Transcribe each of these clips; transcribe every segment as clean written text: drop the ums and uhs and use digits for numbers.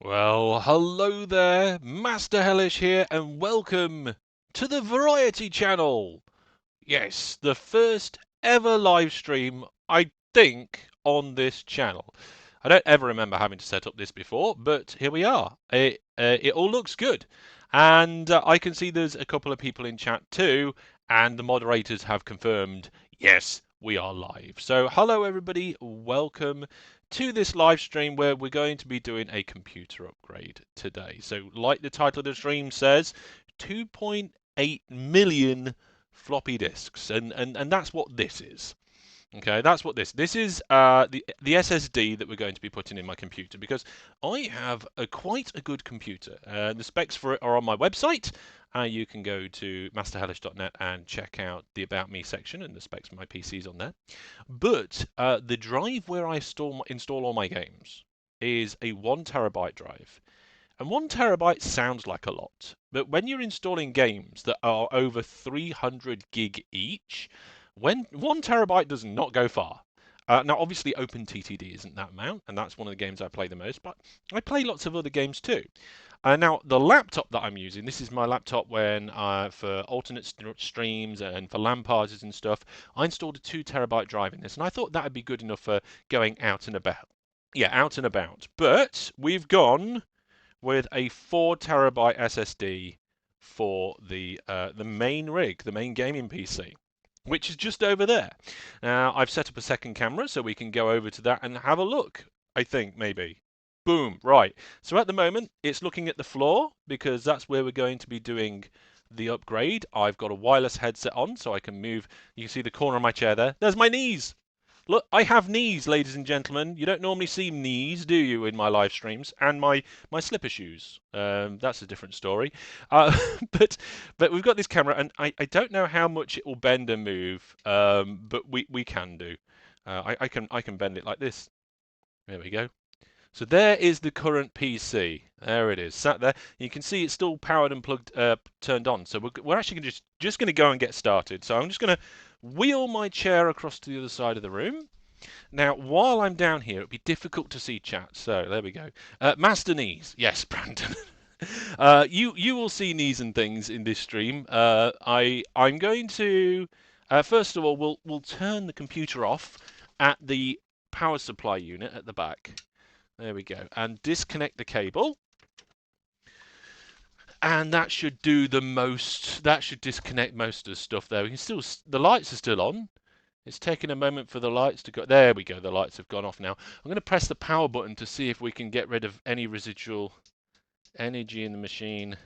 Well, hello there, Master Hellish here, and welcome to the Variety Channel. Yes, the first ever live stream, I think, on this channel. I don't ever remember having to set up this before, but here we are. It all looks good. And I can see there's a couple of people in chat too, and the moderators have confirmed, yes, we are live. So hello everybody, welcome to this live stream where we're going to be doing a computer upgrade today. So like the title of the stream says, 2.8 million floppy disks, and that's what this is. Okay, that's what this is. The SSD that we're going to be putting in my computer because I have quite a good computer. The specs for it are on my website. You can go to masterhellish.net and check out the About Me section, and the specs for my PC is on there. But the drive where I install all my games is a 1 terabyte drive. And 1 terabyte sounds like a lot, but when you're installing games that are over 300 gig each, when 1 terabyte does not go far. Now, obviously, OpenTTD isn't that amount, and that's one of the games I play the most, but I play lots of other games too. Now, the laptop that I'm using, this is my laptop when for alternate streams and for LAN parties and stuff, I installed a 2 terabyte drive in this, and I thought that would be good enough for going out and about. Yeah, out and about. But we've gone with a 4 terabyte SSD for the main rig, the main gaming PC, which is just over there. Now I've set up a second camera so we can go over to that and have a look. I think maybe. Boom, right. So at the moment it's looking at the floor because that's where we're going to be doing the upgrade. I've got a wireless headset on so I can move. You can see the corner of my chair there. There's my knees. Look, I have knees, ladies and gentlemen. You don't normally see knees, do you, in my live streams? And my slipper shoes. That's a different story. Uh, but we've got this camera, and I don't know how much it will bend and move, but we can do. I can bend it like this. There we go. So there is the current PC. There it is, sat there. You can see it's still powered and plugged, turned on. So we're actually just going to go and get started. So I'm just going to wheel my chair across to the other side of the room. Now, while I'm down here, it'd be difficult to see chat. So there we go. Master knees, yes, Brandon. You will see knees and things in this stream. I'm going to first of all we'll turn the computer off at the power supply unit at the back. There we go, and disconnect the cable. And that should do the most. That should disconnect most of the stuff there. We can still, the lights are still on. It's taking a moment for the lights to go. There we go. The lights have gone off now. I'm going to press the power button to see if we can get rid of any residual energy in the machine.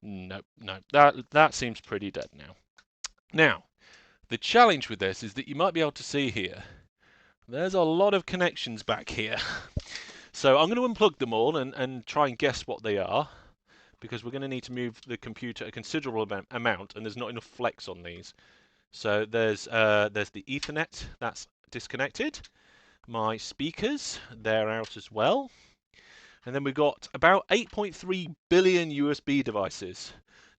Nope, no. That seems pretty dead now. Now, the challenge with this is that you might be able to see here. There's a lot of connections back here. So I'm going to unplug them all and try and guess what they are, because we're going to need to move the computer a considerable amount, and there's not enough flex on these. So there's the Ethernet that's disconnected. My speakers, they're out as well. And then we've got about 8.3 billion USB devices.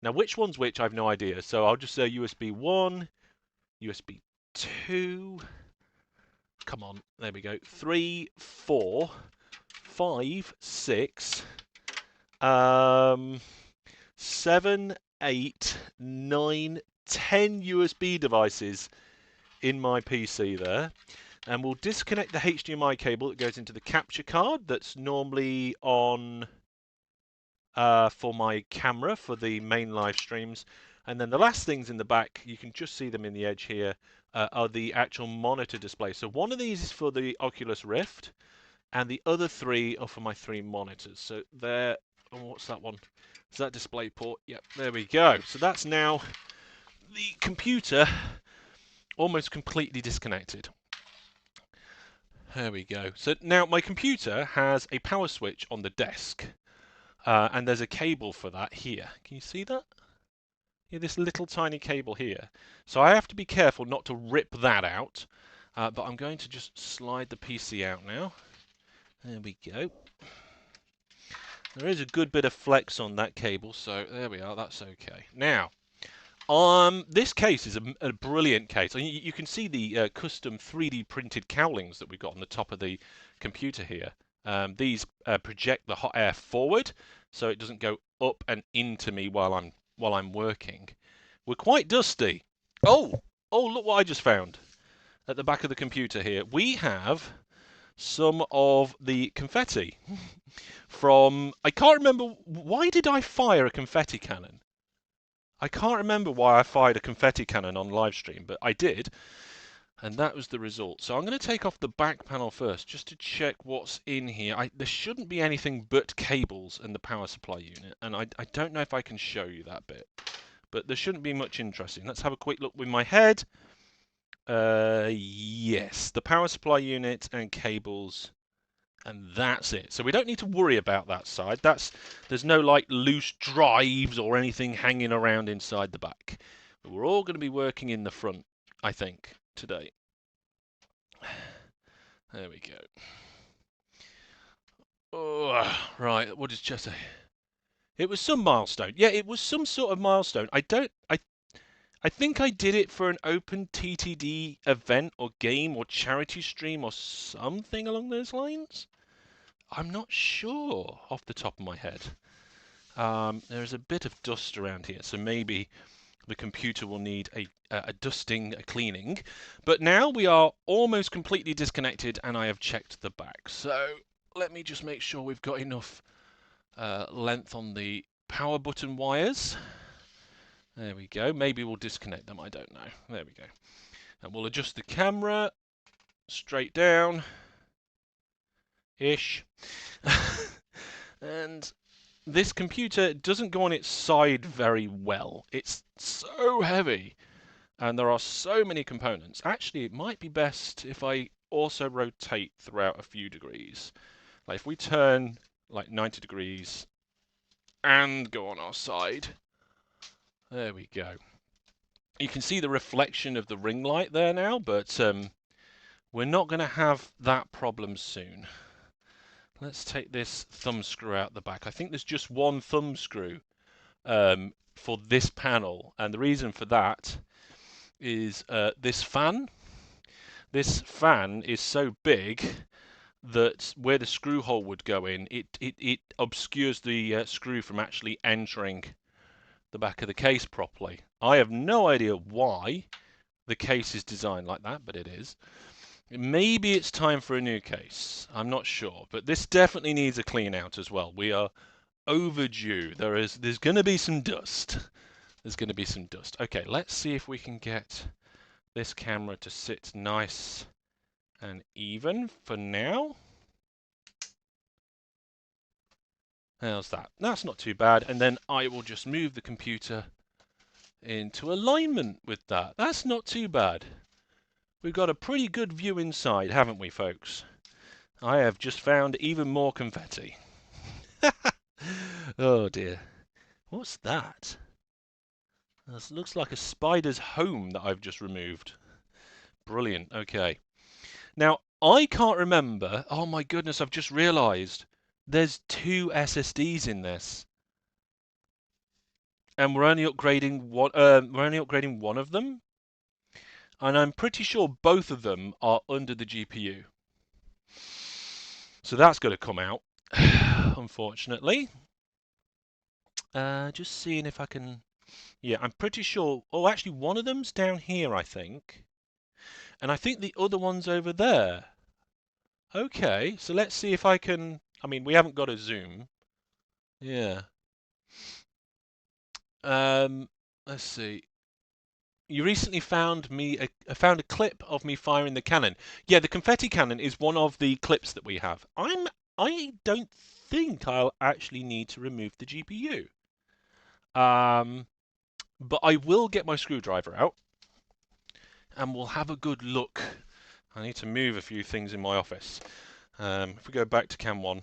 Now, which one's which, I have no idea. So I'll just say USB 1, USB 2. Come on, there we go. 3, 4, 5, 6, 7, 8, 9, 10 USB devices in my PC there. And we'll disconnect the HDMI cable that goes into the capture card that's normally on for my camera for the main live streams. And then the last things in the back, you can just see them in the edge here, are the actual monitor display. So one of these is for the Oculus Rift, and the other 3 are for my 3 monitors. So there, oh, what's that one? Is that display port? Yep, there we go. So that's now the computer almost completely disconnected. There we go. So now my computer has a power switch on the desk, and there's a cable for that here. Can you see that? Yeah, this little tiny cable here. So I have to be careful not to rip that out, but I'm going to just slide the PC out now. There we go. There is a good bit of flex on that cable, so there we are, that's okay. Now, this case is a brilliant case. You can see the custom 3D printed cowlings that we've got on the top of the computer here. These project the hot air forward, so it doesn't go up and into me while I'm working. We're quite dusty. Oh, look what I just found at the back of the computer here. We have some of the confetti from. I can't remember why did I fire a confetti cannon. I can't remember why I fired a confetti cannon on live stream, but I did. And that was the result. So I'm going to take off the back panel first, just to check what's in here. There shouldn't be anything but cables and the power supply unit. And I don't know if I can show you that bit. But there shouldn't be much interesting. Let's have a quick look with my head. Yes, the power supply unit and cables. And that's it. So we don't need to worry about that side. There's no like loose drives or anything hanging around inside the back. But we're all going to be working in the front, I think, today. There we go. Oh, right, what did Jess say? It was some milestone. Yeah, it was some sort of milestone. I think I did it for an open TTD event or game or charity stream or something along those lines. I'm not sure off the top of my head. There's a bit of dust around here, so maybe the computer will need a dusting, a cleaning. But now we are almost completely disconnected, and I have checked the back. So let me just make sure we've got enough length on the power button wires. There we go. Maybe we'll disconnect them. I don't know. There we go. And we'll adjust the camera straight down. Ish. And this computer doesn't go on its side very well. It's so heavy and there are so many components. Actually, it might be best if I also rotate throughout a few degrees. Like if we turn like 90 degrees and go on our side. There we go. You can see the reflection of the ring light there now, but we're not going to have that problem soon. Let's take this thumb screw out the back. I think there's just one thumb screw for this panel, and the reason for that is this fan. This fan is so big that where the screw hole would go in, it obscures the screw from actually entering the back of the case properly. I have no idea why the case is designed like that, but it is. Maybe it's time for a new case. I'm not sure, but this definitely needs a clean out as well. We are overdue. There's going to be some dust. There's going to be some dust. Okay, let's see if we can get this camera to sit nice and even for now. How's that? That's not too bad. And then I will just move the computer into alignment with that. That's not too bad. We've got a pretty good view inside, haven't we, folks? I have just found even more confetti. Oh dear. What's that? This looks like a spider's home that I've just removed. Brilliant. Okay. Now, I can't remember. Oh my goodness, I've just realised there's 2 SSDs in this. And we're only upgrading one of them. And I'm pretty sure both of them are under the GPU. So that's going to come out, unfortunately. Just seeing if I can... Yeah, I'm pretty sure... Oh, actually, one of them's down here, I think. And I think the other one's over there. Okay, so let's see if I can... I mean, we haven't got a zoom. Yeah. Let's see. You recently found a clip of me firing the cannon. Yeah, the confetti cannon is one of the clips that we have. I don't think I'll actually need to remove the GPU. But I will get my screwdriver out and we'll have a good look. I need to move a few things in my office. If we go back to cam 1.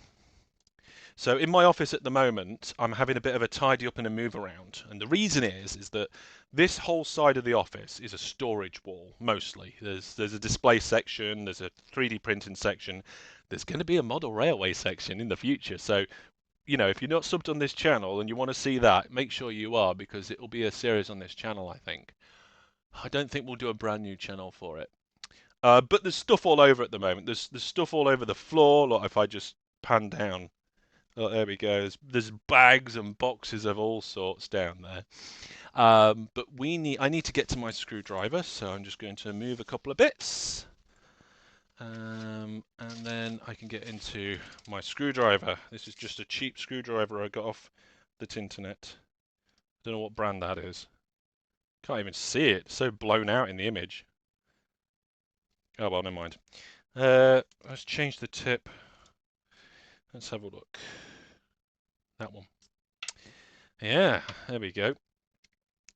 So in my office at the moment, I'm having a bit of a tidy up and a move around. And the reason is that this whole side of the office is a storage wall, mostly. There's a display section, there's a 3D printing section. There's going to be a model railway section in the future. So, you know, if you're not subbed on this channel and you want to see that, make sure you are, because it will be a series on this channel, I think. I don't think we'll do a brand new channel for it. But there's stuff all over at the moment. There's stuff all over the floor. Like if I just pan down. Oh, there we go. There's bags and boxes of all sorts down there. But I need to get to my screwdriver, so I'm just going to move a couple of bits. And then I can get into my screwdriver. This is just a cheap screwdriver I got off the Tinternet. Don't know what brand that is. Can't even see it. It's so blown out in the image. Oh well, never mind. Let's change the tip. Let's have a look. That one. Yeah, there we go.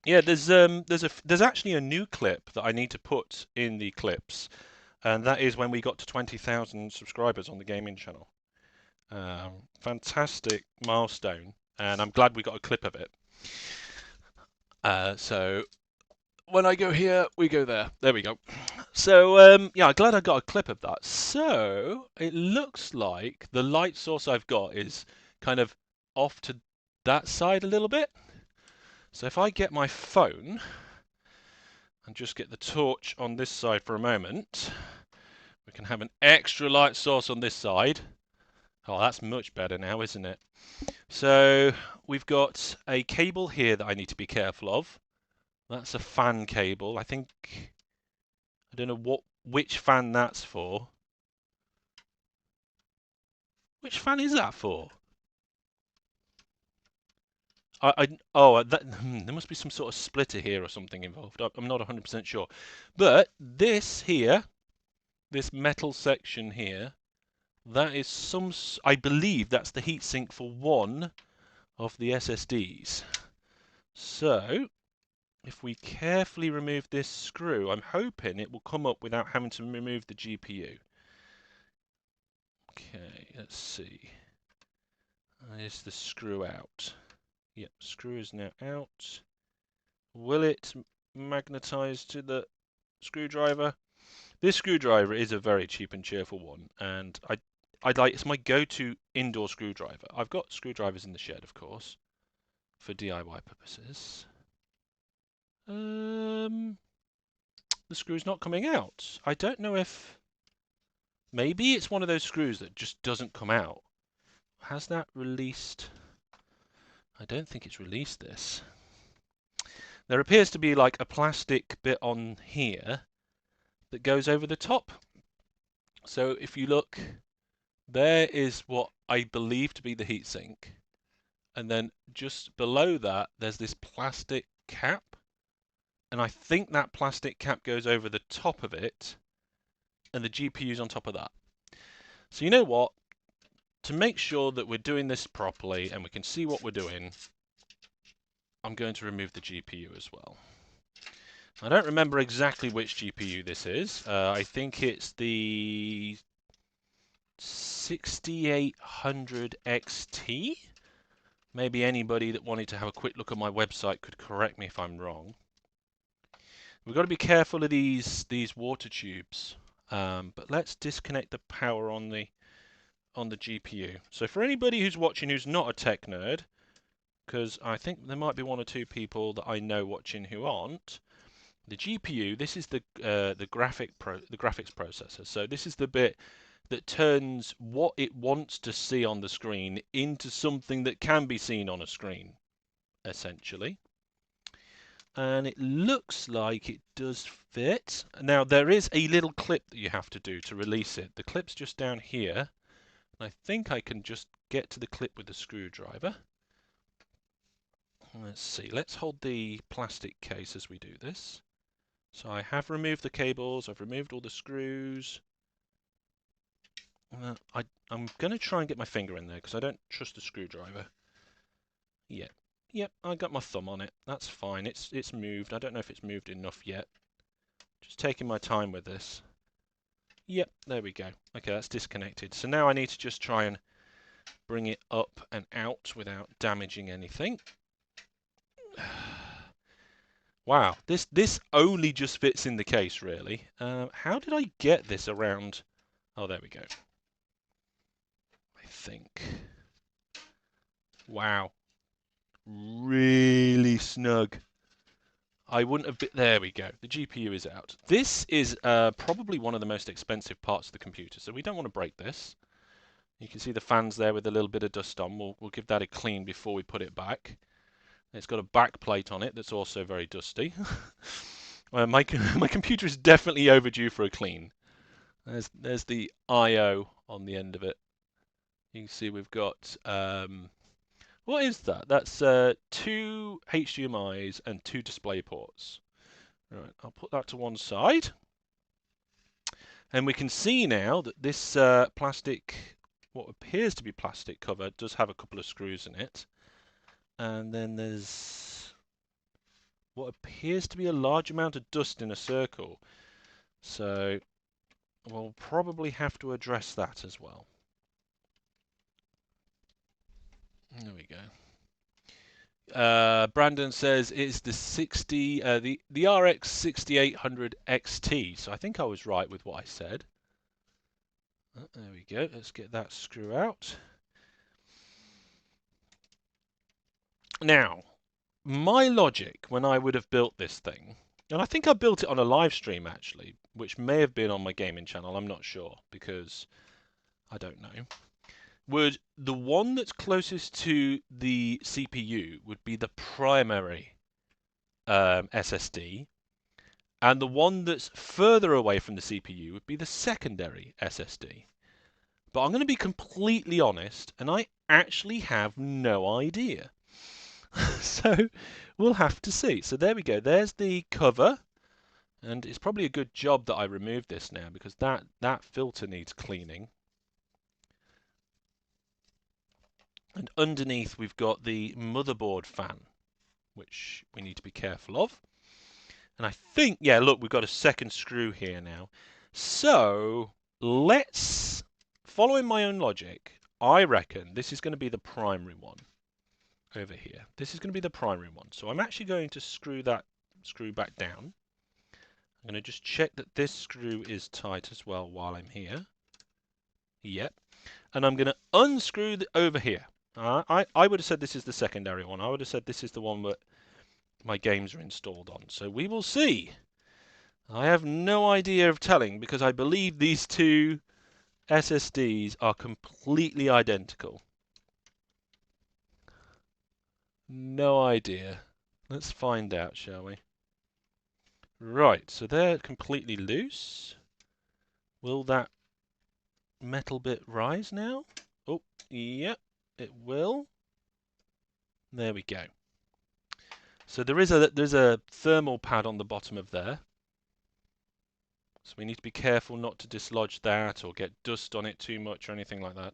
Yeah, there's actually a new clip that I need to put in the clips, and that is when we got to 20,000 subscribers on the gaming channel. Fantastic milestone, and I'm glad we got a clip of it. So when I go here, we go there. There we go. So yeah, I'm glad I got a clip of that. So it looks like the light source I've got is kind of off to that side a little bit. So if I get my phone and just get the torch on this side for a moment, we can have an extra light source on this side. Oh, that's much better now, isn't it? So we've got a cable here that I need to be careful of. That's a fan cable. I don't know which fan that's for. Which fan is that for? There must be some sort of splitter here or something involved. I'm not 100% sure. But this here, this metal section here, that is I believe that's the heatsink for one of the SSDs. So if we carefully remove this screw, I'm hoping it will come up without having to remove the GPU. Okay, let's see. Is the screw out? Yep, screw is now out. Will it magnetize to the screwdriver? This screwdriver is a very cheap and cheerful one, and it's my go-to indoor screwdriver. I've got screwdrivers in the shed, of course, for DIY purposes. The screw's not coming out. I don't know if maybe it's one of those screws that just doesn't come out. Has that released? I don't think it's released this. There appears to be like a plastic bit on here that goes over the top. So if you look, there is what I believe to be the heatsink. And then just below that, there's this plastic cap. And I think that plastic cap goes over the top of it. And the GPU's on top of that. So you know what? To make sure that we're doing this properly and we can see what we're doing, I'm going to remove the GPU as well. I don't remember exactly which GPU this is. I think it's the 6800 XT. Maybe anybody that wanted to have a quick look at my website could correct me if I'm wrong. We've got to be careful of these water tubes. But let's disconnect the power on the GPU. So for anybody who's watching who's not a tech nerd, because I think there might be one or two people that I know watching who aren't, the GPU, this is the graphics processor. So this is the bit that turns what it wants to see on the screen into something that can be seen on a screen, essentially. And it looks like it does fit. Now there is a little clip that you have to do to release it. The clip's just down here. I think I can just get to the clip with the screwdriver. Let's see, let's hold the plastic case as we do this. So I have removed the cables, I've removed all the screws. I'm going to try and get my finger in there because I don't trust the screwdriver. Yep, I got my thumb on it. That's fine, it's moved. I don't know if it's moved enough yet. Just taking my time with this. Yep, there we go. Okay, that's disconnected. So now I need to just try and bring it up and out without damaging anything. Wow, this only just fits in the case, really. How did I get this around? Oh, there we go. I think. Wow. Really snug. I wouldn't have been... There we go. The GPU is out. This is probably one of the most expensive parts of the computer, so we don't want to break this. You can see the fans there with a little bit of dust on. We'll give that a clean before we put it back. It's got a back plate on it that's also very dusty. My computer is definitely overdue for a clean. There's the I/O on the end of it. You can see we've got what is that? That's 2 HDMI's and 2 display ports. Right, I'll put that to one side. And we can see now that this plastic, what appears to be plastic cover, does have a couple of screws in it. And then there's what appears to be a large amount of dust in a circle. So we'll probably have to address that as well. There we go. Brandon says it's the the RX 6800 XT. So I think I was right with what I said. There we go. Let's get that screw out. Now, my logic when I would have built this thing, and I think I built it on a live stream actually, which may have been on my gaming channel. I'm not sure because I don't know. Would the one that's closest to the CPU would be the primary SSD, and the one that's further away from the CPU would be the secondary SSD. But I'm going to be completely honest, and I actually have no idea. So we'll have to see. So there we go. There's the cover, and it's probably a good job that I removed this now because that filter needs cleaning. And underneath we've got the motherboard fan, which we need to be careful of. And I think, yeah, look, we've got a second screw here now. So let's, following my own logic, I reckon this is going to be the primary one over here. This is going to be the primary one. So I'm actually going to screw that screw back down. I'm going to just check that this screw is tight as well while I'm here. Yep. And I'm going to unscrew over here. I would have said this is the secondary one. I would have said this is the one that my games are installed on. So we will see. I have no idea of telling because I believe these two SSDs are completely identical. No idea. Let's find out, shall we? Right, so they're completely loose. Will that metal bit rise now? Oh, yep, it will. There we go. So there's a thermal pad on the bottom of there. So we need to be careful not to dislodge that or get dust on it too much or anything like that.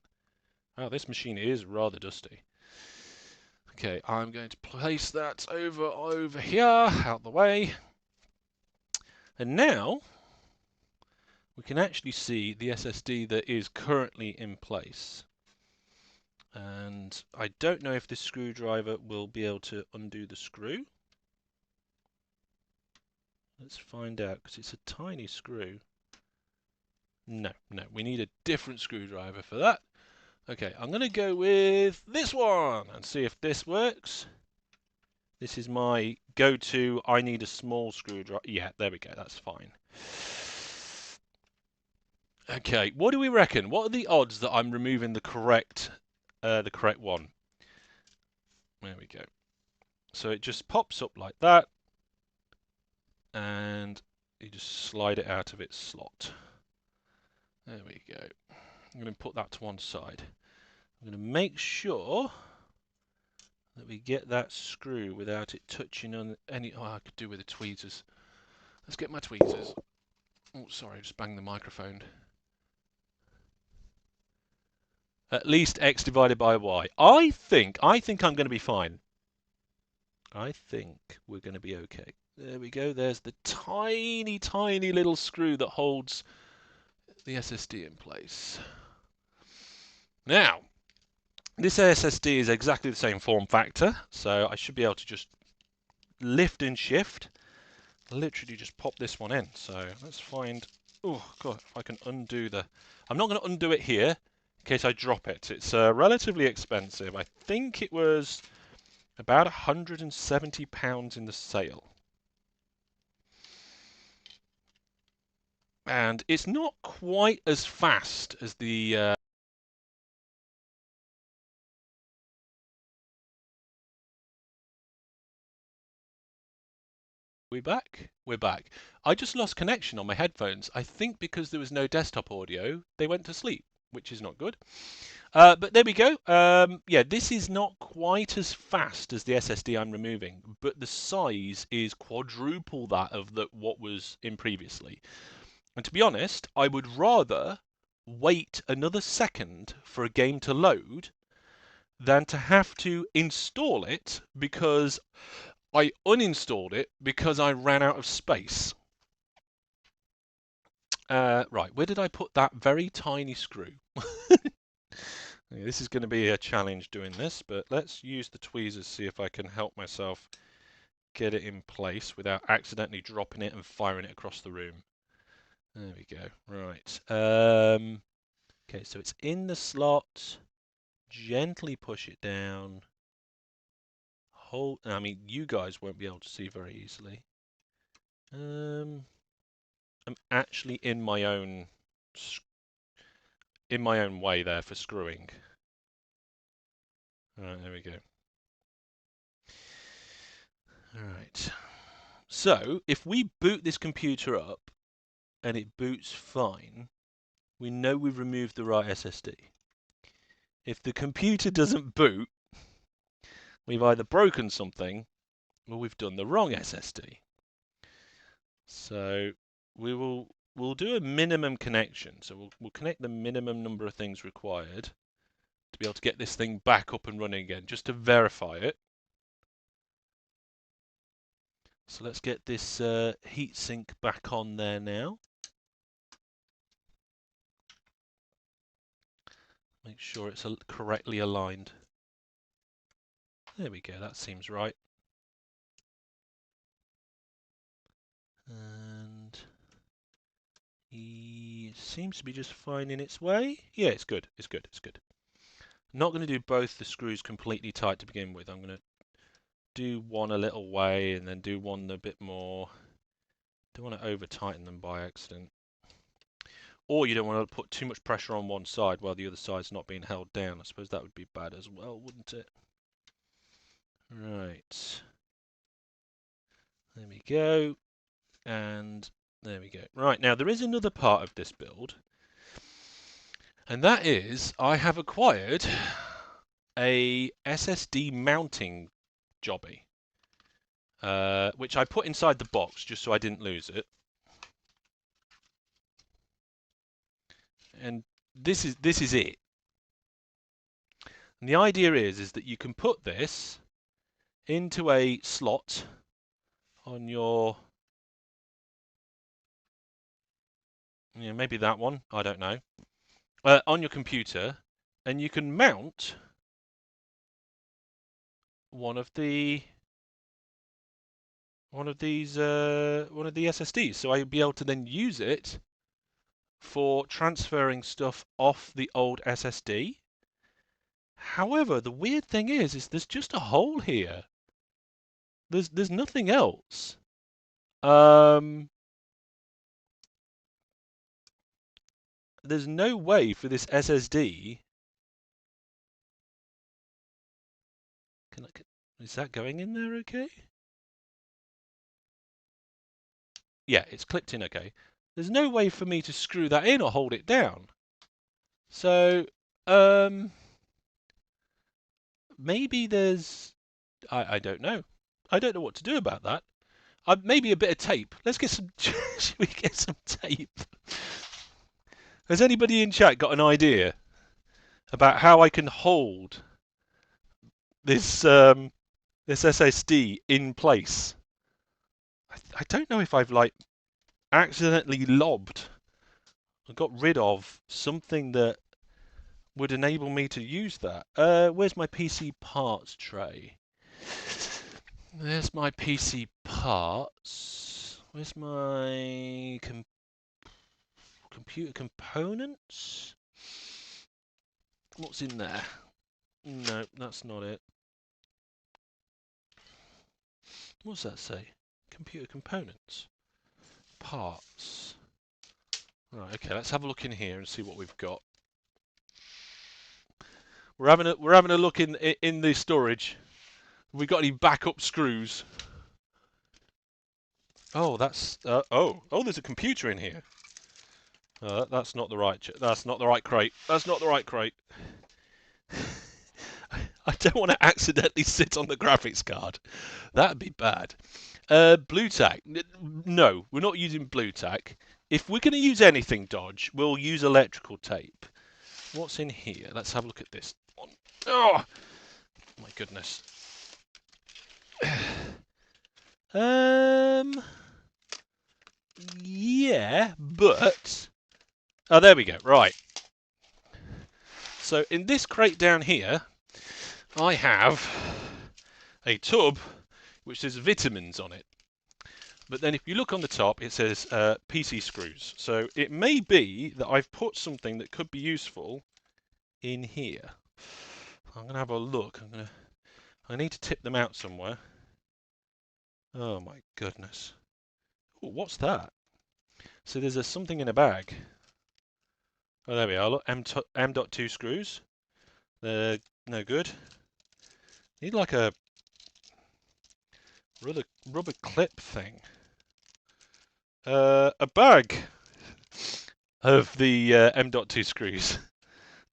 Oh, this machine is rather dusty. Okay, I'm going to place that over here, out the way. And now we can actually see the SSD that is currently in place. And I don't know if this screwdriver will be able to undo the screw. Let's find out, because it's a tiny screw. No, we need a different screwdriver for that. Okay, I'm going to go with this one and see if this works. This is my go-to, I need a small screwdriver. Yeah, there we go, that's fine. Okay, what do we reckon? What are the odds that I'm removing the correct one? There we go. So it just pops up like that, and you just slide it out of its slot. There we go. I'm going to put that to one side. I'm going to make sure that we get that screw without it touching on any... Oh, I could do with the tweezers. Let's get my tweezers. Oh, sorry, I just banged the microphone. At least x divided by y. I think I'm going to be fine. I think we're going to be okay. There we go. There's the tiny, tiny little screw that holds the SSD in place. Now, this SSD is exactly the same form factor, so I should be able to just lift and shift. Literally just pop this one in. So let's find... Oh, God, if I can undo the... I'm not going to undo it here in case I drop it. It's relatively expensive. I think it was about £170 in the sale. And it's not quite as fast as the back? We're back. I just lost connection on my headphones. I think because there was no desktop audio, they went to sleep, which is not good. But there we go. Yeah, this is not quite as fast as the SSD I'm removing, but the size is quadruple that of what was in previously. And to be honest, I would rather wait another second for a game to load than to have to install it because I uninstalled it because I ran out of space. Right, where did I put that very tiny screw? This is going to be a challenge doing this, but let's use the tweezers, see if I can help myself get it in place without accidentally dropping it and firing it across the room. There we go. Right. Okay, so it's in the slot. Gently push it down. Hold. I mean, you guys won't be able to see very easily. I'm actually in my own way there for screwing. All right, there we go. All right. So if we boot this computer up and it boots fine, we know we've removed the right SSD. If the computer doesn't boot, we've either broken something or we've done the wrong SSD. So we'll do a minimum connection. So we'll connect the minimum number of things required to be able to get this thing back up and running again, just to verify it. So let's get this heatsink back on there now. Make sure it's correctly aligned. There we go, that seems right. And it seems to be just finding its way. Yeah, it's good, it's good, it's good. I'm not going to do both the screws completely tight to begin with. I'm going to do one a little way and then do one a bit more. Don't want to over tighten them by accident. Or you don't want to put too much pressure on one side while the other side's not being held down. I suppose that would be bad as well, wouldn't it? Right. There we go. And there we go. Right, now there is another part of this build. And that is, I have acquired a SSD mounting jobby. Which I put inside the box just so I didn't lose it. And this is it. And the idea is that you can put this into a slot on your, maybe that one, I don't know, on your computer, and you can mount one of these SSDs. So I'll be able to then use it for transferring stuff off the old SSD. However, the weird thing is there's just a hole here. There's nothing else. There's no way for this SSD. Is that going in there okay? Yeah, it's clipped in okay. There's no way for me to screw that in or hold it down. So, maybe there's, I don't know. I don't know what to do about that. Maybe a bit of tape. Let's get some, should we get some tape? Has anybody in chat got an idea about how I can hold this this SSD in place? I don't know if I've like accidentally lobbed or got rid of something that would enable me to use that. Where's my PC parts tray? There's my PC parts. Where's my computer components? What's in there? No, that's not it. What's that say? Computer components. Parts. Right, okay, let's have a look in here and see what we've got. We're having a look in the storage. Have we got any backup screws? Oh, that's there's a computer in here. That's not the right. That's not the right crate. That's not the right crate. I don't want to accidentally sit on the graphics card. That'd be bad. Blue tack. No, we're not using blue tack. If we're going to use anything, Dodge, we'll use electrical tape. What's in here? Let's have a look at this one. Oh, my goodness. Yeah, but oh, there we go. Right. So in this crate down here, I have a tub which says vitamins on it. But then if you look on the top, it says PC screws. So it may be that I've put something that could be useful in here. I'm going to have a look. I need to tip them out somewhere. Oh my goodness. Ooh, what's that? So there's something in a bag. Oh, there we are. Look, M.2 screws. They're no good. Need like a rubber clip thing. A bag of the M.2 screws.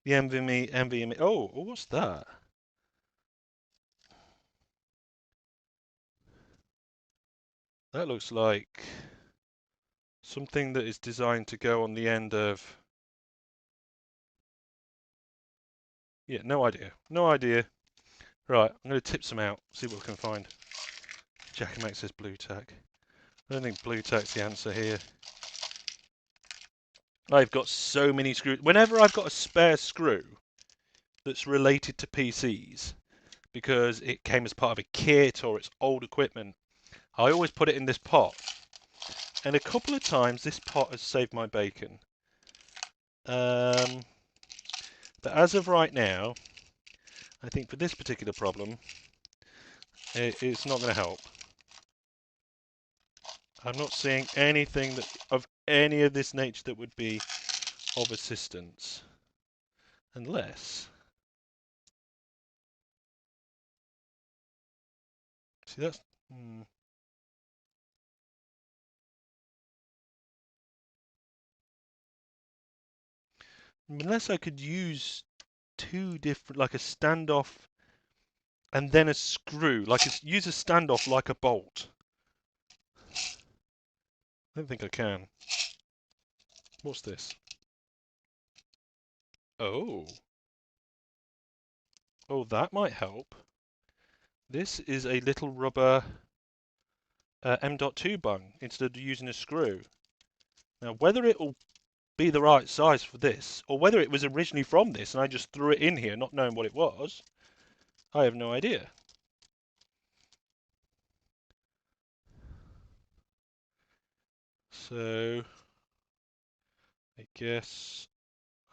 The NVMe. Oh, what's that? That looks like something that is designed to go on the end of... Yeah, no idea. No idea. Right, I'm going to tip some out, see what we can find. Jackamak says blue tack. I don't think blue tack's the answer here. I've got so many screws. Whenever I've got a spare screw that's related to PCs, because it came as part of a kit or it's old equipment, I always put it in this pot. And a couple of times this pot has saved my bacon. But as of right now, I think for this particular problem, it's not going to help. I'm not seeing anything of any of this nature that would be of assistance. Unless... See, that's... Unless I could use two different, like a standoff and then a screw, use a standoff like a bolt. I don't think I can. What's this? Oh. Oh, that might help. This is a little rubber M.2 bung instead of using a screw. Now, whether it will be the right size for this, or whether it was originally from this and I just threw it in here not knowing what it was, I have no idea. So, I guess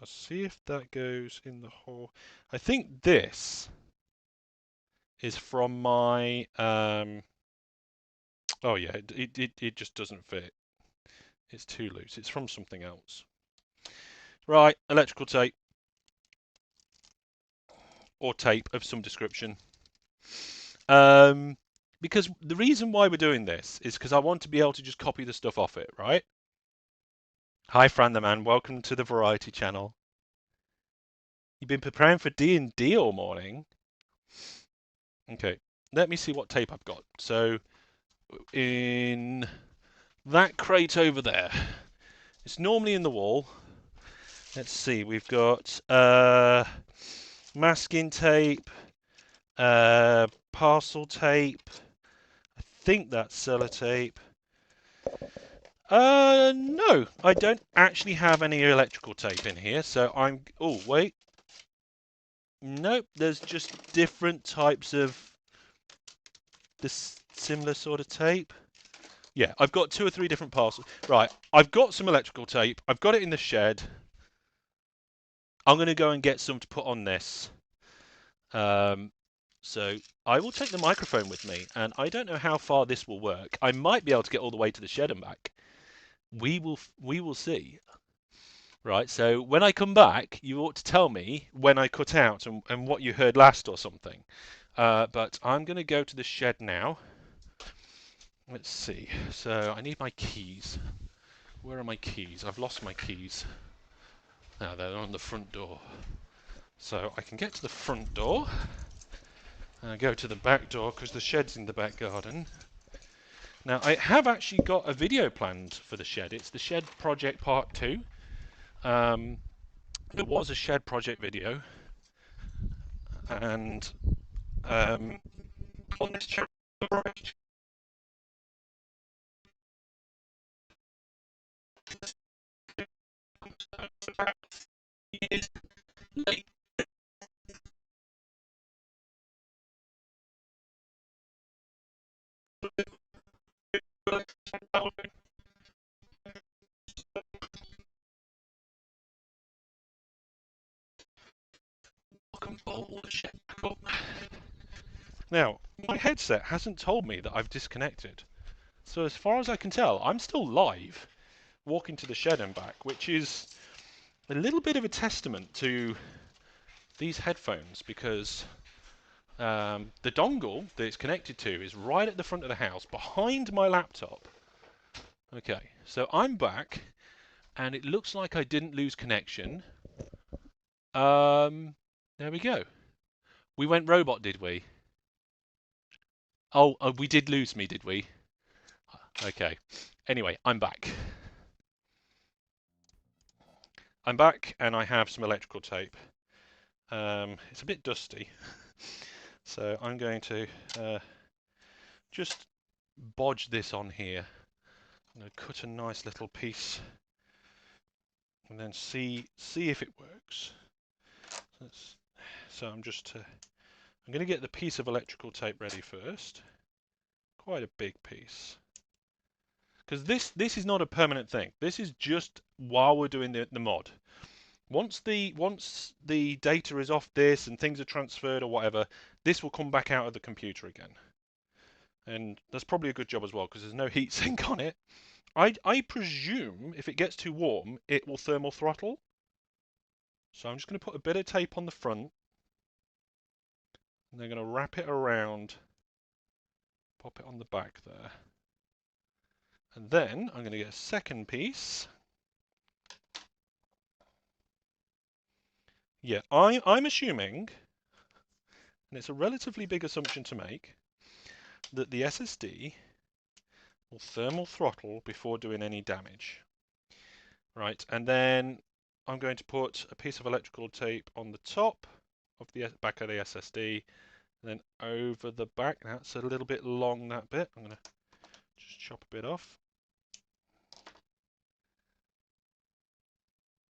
I'll see if that goes in the hole. I think this is from my... Oh yeah, it just doesn't fit. It's too loose. It's from something else. Right, electrical tape. Or tape of some description. Because the reason why we're doing this is because I want to be able to just copy the stuff off it, right? Hi, Fran the Man. Welcome to the Variety Channel. You've been preparing for D&D all morning? Okay, let me see what tape I've got. So, in that crate over there, it's normally in the wall. Let's see, we've got masking tape, parcel tape. I think that's sellotape. No, I don't actually have any electrical tape in here, so I'm... Oh, wait. Nope, there's just different types of this similar sort of tape. Yeah, I've got 2 or 3 different parcels. Right, I've got some electrical tape. I've got it in the shed. I'm going to go and get some to put on this. So I will take the microphone with me, and I don't know how far this will work. I might be able to get all the way to the shed and back. We will see. Right, so when I come back, you ought to tell me when I cut out and what you heard last or something. But I'm going to go to the shed now. let's see. So I need my keys. Where are my keys? I've lost my keys. Now they're on the front door. So I can get to the front door and go to the back door because the shed's in the back garden. Now I have actually got a video planned for the shed. It's the shed project part 2. There was a shed project video, and on this channel now, my headset hasn't told me that I've disconnected. So as far as I can tell, I'm still live, walking to the shed and back, which is a little bit of a testament to these headphones because the dongle that it's connected to is right at the front of the house, behind my laptop. Okay, so I'm back, and it looks like I didn't lose connection. There we go. We went robot, did we? Oh, we did lose me, did we? Okay. Anyway, I'm back. I'm back, and I have some electrical tape. It's a bit dusty, so I'm going to just bodge this on here. I'm going to cut a nice little piece, and then see if it works. So I'm going to get the piece of electrical tape ready first. Quite a big piece. Because this is not a permanent thing. This is just while we're doing the mod. Once the data is off this and things are transferred or whatever, this will come back out of the computer again. And that's probably a good job as well because there's no heat sink on it. I presume if it gets too warm, it will thermal throttle. So I'm just going to put a bit of tape on the front. And they're going to wrap it around, pop it on the back there. And then I'm going to get a second piece. Yeah, I'm assuming, and it's a relatively big assumption to make, that the SSD will thermal throttle before doing any damage. Right, and then I'm going to put a piece of electrical tape on the top of the back of the SSD, and then over the back. That's a little bit long, that bit. I'm going to just chop a bit off.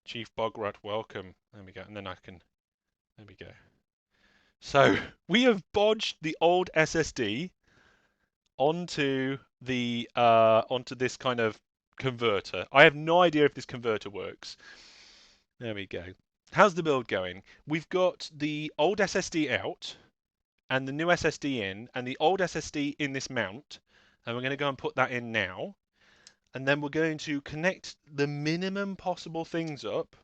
Chief Bograt, welcome. There we go, and then I can, there we go. So we have bodged the old SSD onto this kind of converter. I have no idea if this converter works. There we go. How's the build going? We've got the old SSD out and the new SSD in, and the old SSD in this mount, and we're going to go and put that in now. And then we're going to connect the minimum possible things up,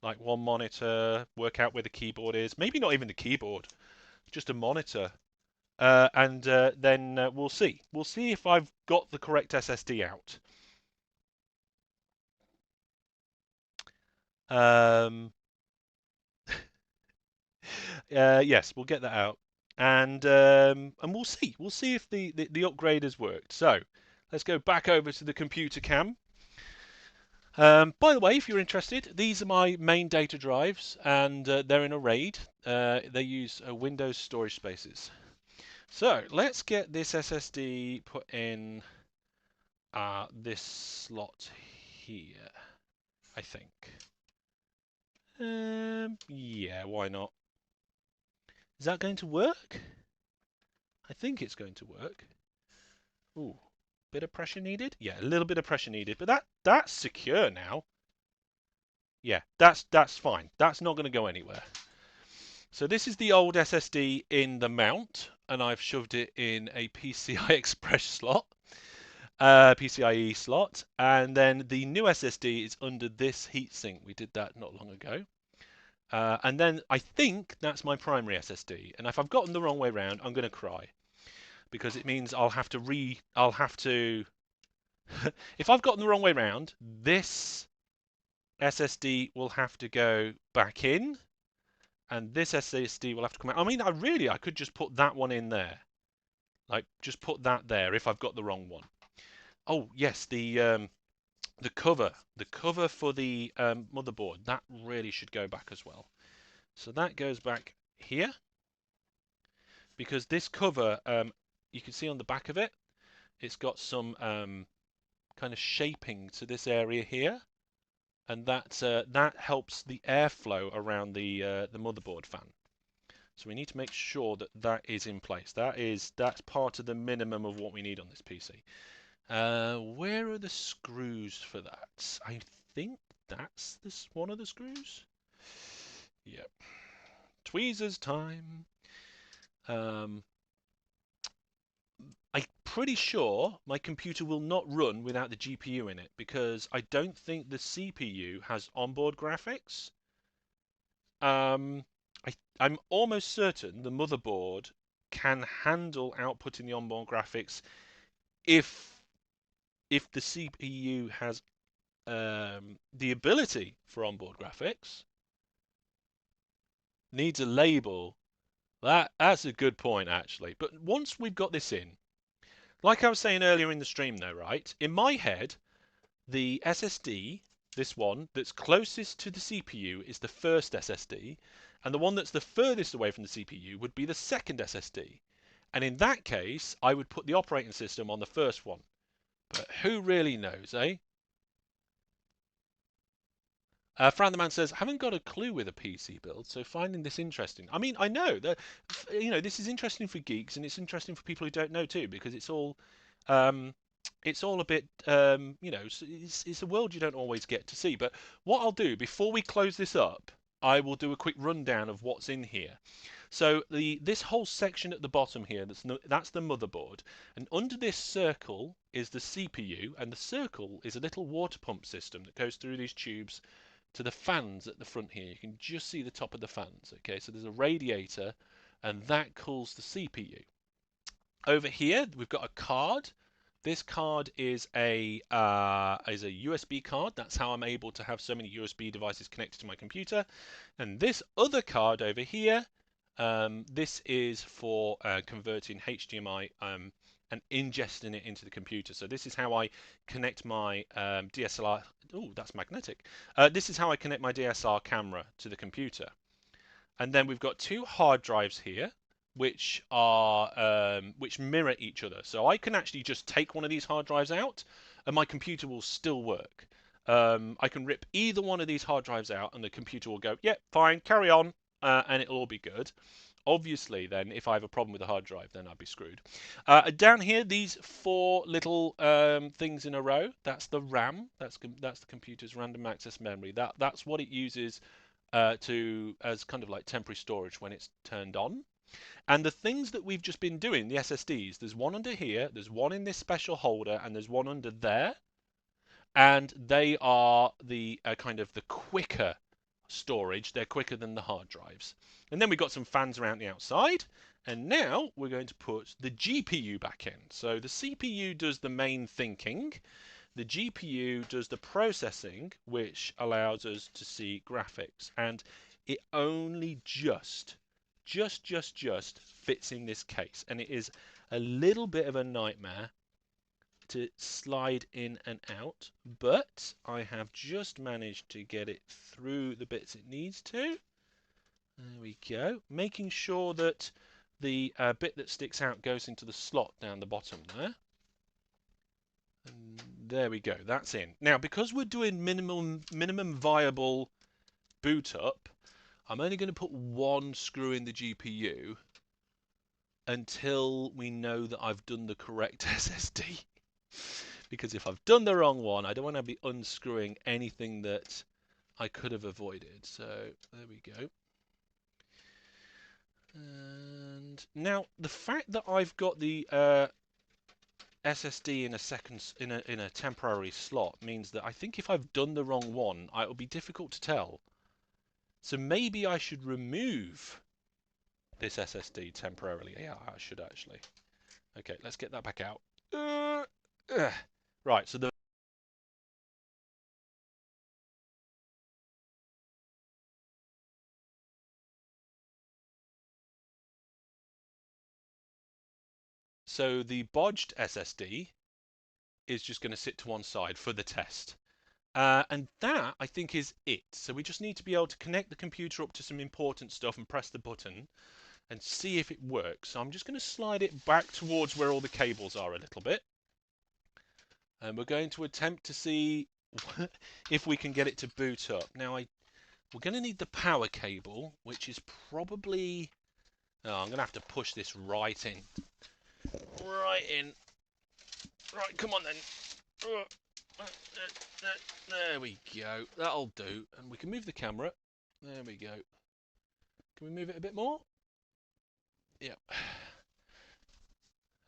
like one monitor, work out where the keyboard is, maybe not even the keyboard, just a monitor. And then we'll see. We'll see if I've got the correct SSD out. Yes, we'll get that out, and we'll see. We'll see if the upgrade has worked. So let's go back over to the computer cam. By the way, if you're interested, these are my main data drives, and they're in a RAID. They use Windows storage spaces. So let's get this SSD put in this slot here, I think. Yeah, why not? Is that going to work? I think it's going to work. Ooh, bit of pressure needed? Yeah, a little bit of pressure needed, but that's secure now. Yeah, that's fine. That's not going to go anywhere. So this is the old SSD in the mount, and I've shoved it in a PCI Express slot, PCIe slot, and then the new SSD is under this heatsink. We did that not long ago. And then I think that's my primary SSD. And if I've gotten the wrong way around, I'm going to cry. because it means I'll have to if I've gotten the wrong way round, this SSD will have to go back in, and this SSD will have to come out. I mean, I could just put that one in there. Like, just put that there if I've got the wrong one. Oh, yes, the cover for the motherboard, that really should go back as well. So that goes back here, because this cover, you can see on the back of it, it's got some kind of shaping to this area here, and that helps the airflow around the motherboard fan. So we need to make sure that that is in place. That's part of the minimum of what we need on this PC. Where are the screws for that? I think that's one of the screws. Yep. Tweezers time. I'm pretty sure my computer will not run without the GPU in it, because I don't think the CPU has onboard graphics. I'm almost certain the motherboard can handle outputting the onboard graphics if the CPU has the ability for onboard graphics. Needs a label. That's a good point, actually. But once we've got this in, like I was saying earlier in the stream, though, right? In my head, the SSD, this one that's closest to the CPU, is the first SSD, and the one that's the furthest away from the CPU would be the second SSD. And in that case, I would put the operating system on the first one. But who really knows, eh? Fran the Man says, haven't got a clue with a PC build, so finding this interesting. I mean, I know that, this is interesting for geeks, and it's interesting for people who don't know too, because it's all a bit, it's a world you don't always get to see. But what I'll do, before we close this up, I will do a quick rundown of what's in here. So this whole section at the bottom here, that's the motherboard, and under this circle is the CPU, and the circle is a little water pump system that goes through these tubes to the fans at the front here. You can just see the top of the fans. Okay, so there's a radiator, and that cools the CPU. Over here, we've got a card. This card is a USB card. That's how I'm able to have so many USB devices connected to my computer. And this other card over here, this is for converting HDMI and ingesting it into the computer. So this is how I connect my DSLR. Oh, that's magnetic. This is how I connect my DSLR camera to the computer. And then we've got two hard drives here, which mirror each other. So I can actually just take one of these hard drives out, and my computer will still work. I can rip either one of these hard drives out, and the computer will go, "Yep, fine, carry on," and it'll all be good. Obviously, then, if I have a problem with the hard drive, then I'd be screwed. Down here, these four little things in a row, that's the RAM. That's the computer's random access memory. That's what it uses as kind of like temporary storage when it's turned on. And the things that we've just been doing, the SSDs, there's one under here, there's one in this special holder, and there's one under there. And they are the kind of the quicker storage. They're quicker than the hard drives. And then we've got some fans around the outside. And now we're going to put the GPU back in. So the CPU does the main thinking. The GPU does the processing, which allows us to see graphics. And it only just fits in this case. And it is a little bit of a nightmare to slide in and out, but I have just managed to get it through the bits it needs to. There we go. Making sure that the bit that sticks out goes into the slot down the bottom there. And there we go. That's in. Now, because we're doing minimum viable boot up, I'm only going to put one screw in the GPU until we know that I've done the correct SSD. Because if I've done the wrong one, I don't want to be unscrewing anything that I could have avoided. So there we go. And now the fact that I've got the SSD in a temporary slot means that I think if I've done the wrong one, it will be difficult to tell. So maybe I should remove this SSD temporarily. Yeah, I should actually. Okay, let's get that back out. Right, so the bodged SSD is just going to sit to one side for the test. And that, I think, is it. So we just need to be able to connect the computer up to some important stuff and press the button and see if it works. So I'm just going to slide it back towards where all the cables are a little bit. And we're going to attempt to see if we can get it to boot up. Now, we're going to need the power cable, which is probably... Oh, I'm going to have to push this right in. Right in. Right, come on then. There we go. That'll do. And we can move the camera. There we go. Can we move it a bit more? Yep.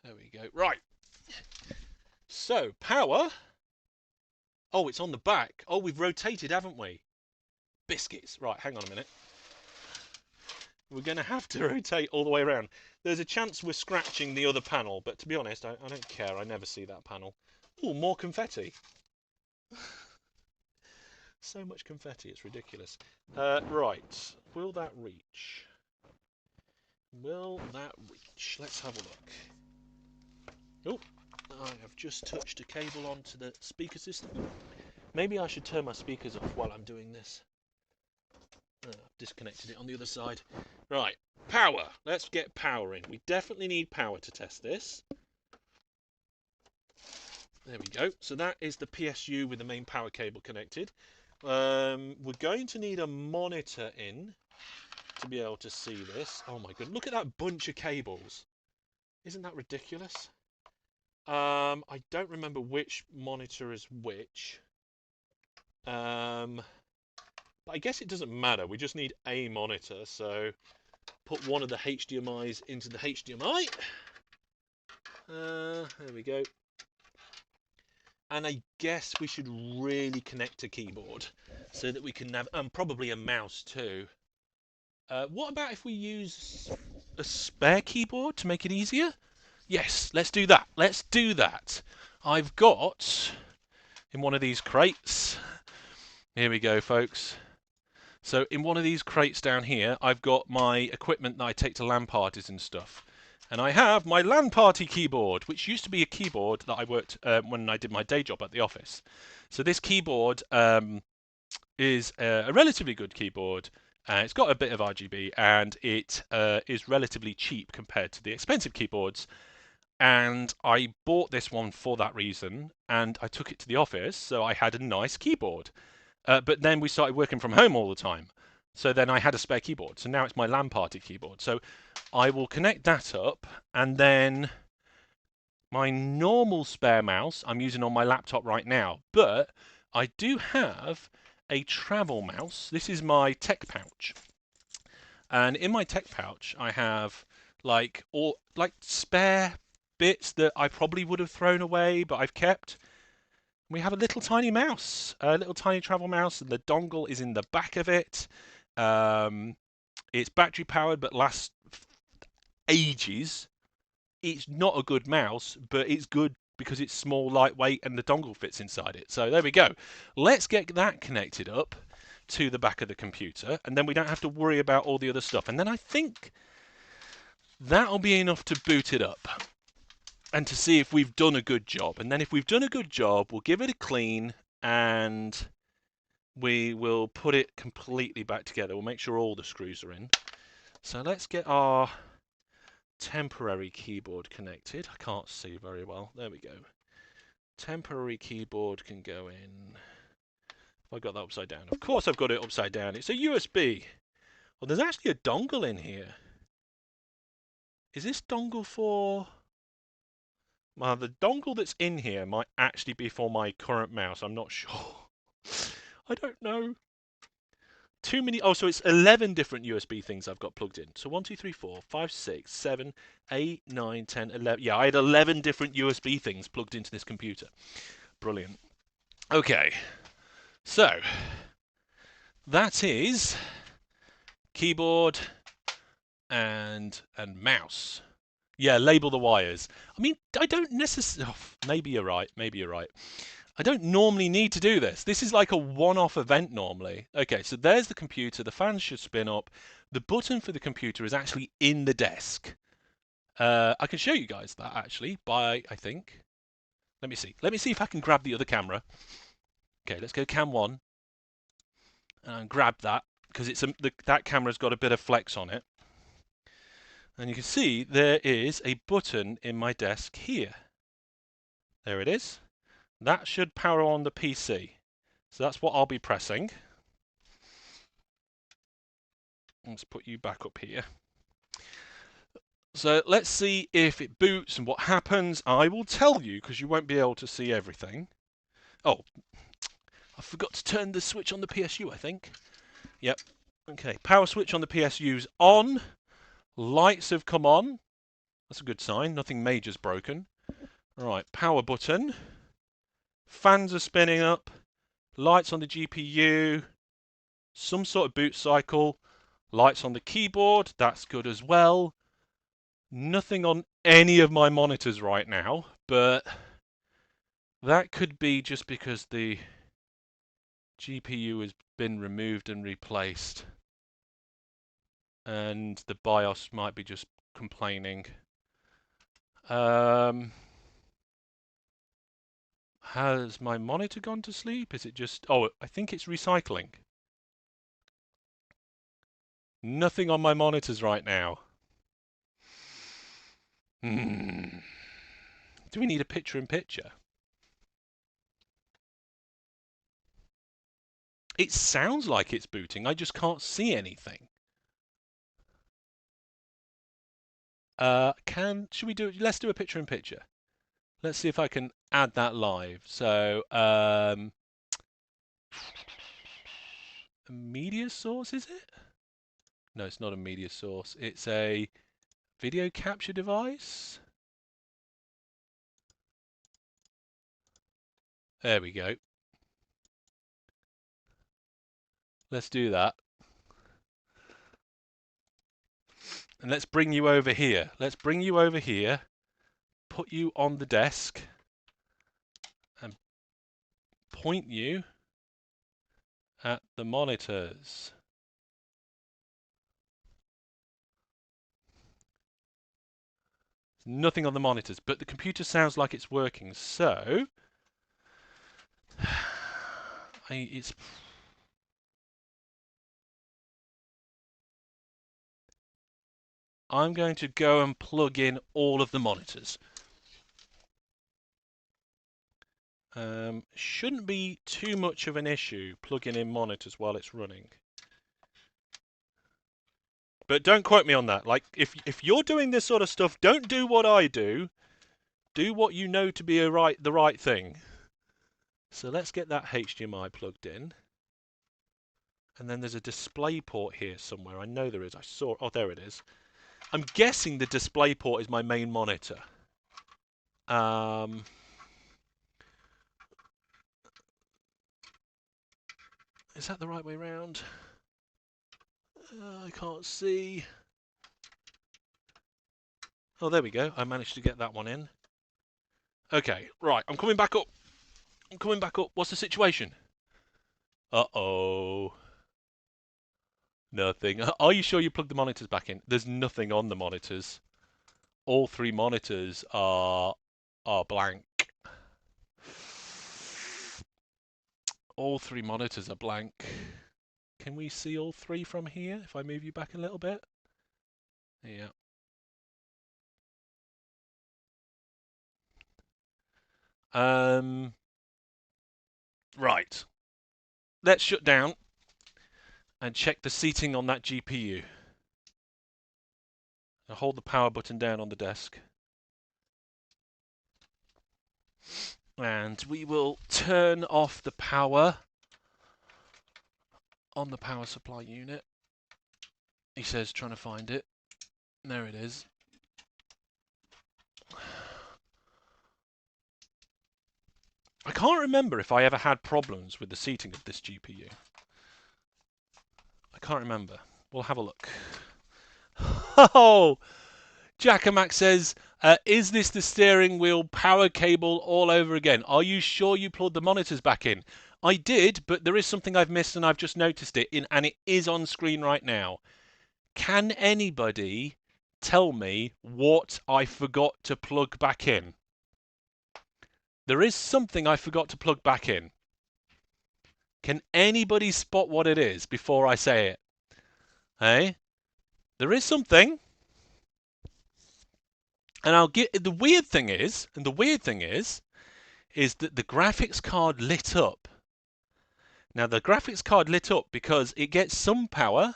There we go. Right. So, power. Oh, it's on the back. Oh, we've rotated, haven't we? Biscuits. Right, hang on a minute. We're going to have to rotate all the way around. There's a chance we're scratching the other panel, but to be honest, I don't care. I never see that panel. Oh, more confetti. So much confetti, it's ridiculous. Right, will that reach? Will that reach? Let's have a look. Oh, I have just touched a cable onto the speaker system. Maybe I should turn my speakers off while I'm doing this. I've disconnected it on the other side. Right, power. Let's get power in. We definitely need power to test this. There we go. So that is the PSU with the main power cable connected. We're going to need a monitor in to be able to see this. Oh my god, look at that bunch of cables. Isn't that ridiculous? I don't remember which monitor is which. But I guess it doesn't matter. We just need a monitor. So put one of the HDMIs into the HDMI. There we go. And I guess we should really connect a keyboard so that we can have, probably a mouse too. What about if we use a spare keyboard to make it easier? Yes, let's do that. Let's do that. I've got in one of these crates. Here we go, folks. So in one of these crates down here, I've got my equipment that I take to LAN parties and stuff. And I have my LAN party keyboard, which used to be a keyboard that I worked when I did my day job at the office. So this keyboard is a relatively good keyboard. It's got a bit of RGB, and it is relatively cheap compared to the expensive keyboards. And I bought this one for that reason, and I took it to the office, so I had a nice keyboard. But then we started working from home all the time. So then I had a spare keyboard. So now it's my LAN party keyboard. So I will connect that up, and then my normal spare mouse I'm using on my laptop right now. But I do have a travel mouse. This is my tech pouch. And in my tech pouch, I have like spare bits that I probably would have thrown away, but I've kept. We have a little tiny mouse, a little tiny travel mouse, and the dongle is in the back of it. It's battery powered, but lasts ages. It's not a good mouse, but it's good because it's small, lightweight, and the dongle fits inside it. So there we go. Let's get that connected up to the back of the computer, and then we don't have to worry about all the other stuff. And then I think that'll be enough to boot it up and to see if we've done a good job. And then if we've done a good job, we'll give it a clean and we will put it completely back together. We'll make sure all the screws are in. So let's get our temporary keyboard connected. I can't see very well. There we go. Temporary keyboard can go in. I got that upside down. Of course I've got it upside down. It's a USB. Well, there's actually a dongle in here. Is this dongle for... Well, the dongle that's in here might actually be for my current mouse. I'm not sure. I don't know. Too many. Oh, so it's 11 different USB things I've got plugged in. So 1, 2, 3, 4, 5, 6, 7, 8, 9, 10, 11. Yeah, I had 11 different USB things plugged into this computer. Brilliant. Okay. So that is keyboard and mouse Yeah, label the wires. I mean, I don't necessarily. Oh, maybe you're right. Maybe you're right. I don't normally need to do this. This is like a one-off event normally. Okay, so there's the computer. The fans should spin up. The button for the computer is actually in the desk. I can show you guys that actually by, I think. Let me see. Let me see if I can grab the other camera. Okay, let's go cam 1 and grab that because that camera's got a bit of flex on it. And you can see there is a button in my desk here. There it is. That should power on the PC. So that's what I'll be pressing. Let's put you back up here. So let's see if it boots and what happens. I will tell you because you won't be able to see everything. Oh, I forgot to turn the switch on the PSU, I think. Yep. Okay, power switch on the PSU's on. Lights have come on. That's a good sign. Nothing major's broken. All right, power button. Fans are spinning up. Lights on the GPU. Some sort of boot cycle. Lights on the keyboard. That's good as well. Nothing on any of my monitors right now, but that could be just because the GPU has been removed and replaced. And the BIOS might be just complaining. Has my monitor gone to sleep? Is it just... Oh, I think it's recycling. Nothing on my monitors right now. Do we need a picture-in-picture? It sounds like it's booting. I just can't see anything. Should we do it? Let's do a picture-in-picture. Let's see if I can add that live. So, a media source, is it? No, it's not a media source. It's a video capture device. There we go. Let's do that. And let's bring you over here. Let's bring you over here. Put you on the desk. And point you at the monitors. There's nothing on the monitors, but the computer sounds like it's working. So, I'm going to go and plug in all of the monitors. Shouldn't be too much of an issue plugging in monitors while it's running. But don't quote me on that. Like, if you're doing this sort of stuff, don't do what I do. Do what you know to be the right thing. So let's get that HDMI plugged in. And then there's a display port here somewhere. I know there is. I saw... Oh, there it is. I'm guessing the display port is my main monitor. Is that the right way around? I can't see. Oh, there we go. I managed to get that one in. Okay, right. I'm coming back up. I'm coming back up. What's the situation? Uh-oh. Nothing. Are you sure you plugged the monitors back in? There's nothing on the monitors. All three monitors are blank. All three monitors are blank. Can we see all three from here if I move you back a little bit? Yeah. Right. Let's shut down and check the seating on that GPU. I'll hold the power button down on the desk. And we will turn off the power on the power supply unit. He says trying to find it. There it is. I can't remember if I ever had problems with the seating of this GPU. I can't remember. We'll have a look. Oh, Jackamak says, is this the steering wheel power cable all over again? Are you sure you plugged the monitors back in? I did, but there is something I've missed and I've just noticed it, and it is on screen right now. Can anybody tell me what I forgot to plug back in? There is something I forgot to plug back in. Can anybody spot what it is before I say it? Hey? There is something. And I'll get the weird thing is that the graphics card lit up. Now the graphics card lit up because it gets some power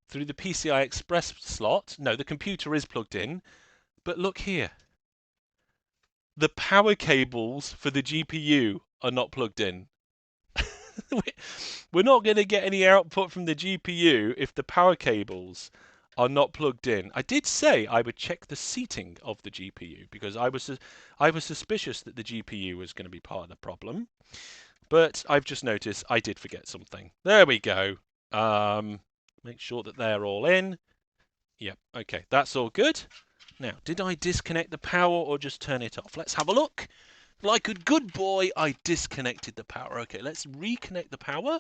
through the PCI Express slot. No, the computer is plugged in, but look here. The power cables for the GPU are not plugged in. We're not going to get any output from the GPU if the power cables are not plugged in. I did say I would check the seating of the GPU because I was suspicious that the GPU was going to be part of the problem. But I've just noticed I did forget something. There we go. Make sure that they're all in. Yep, okay, that's all good. Now, did I disconnect the power or just turn it off? Let's have a look. Like a good boy, I disconnected the power. Okay, let's reconnect the power.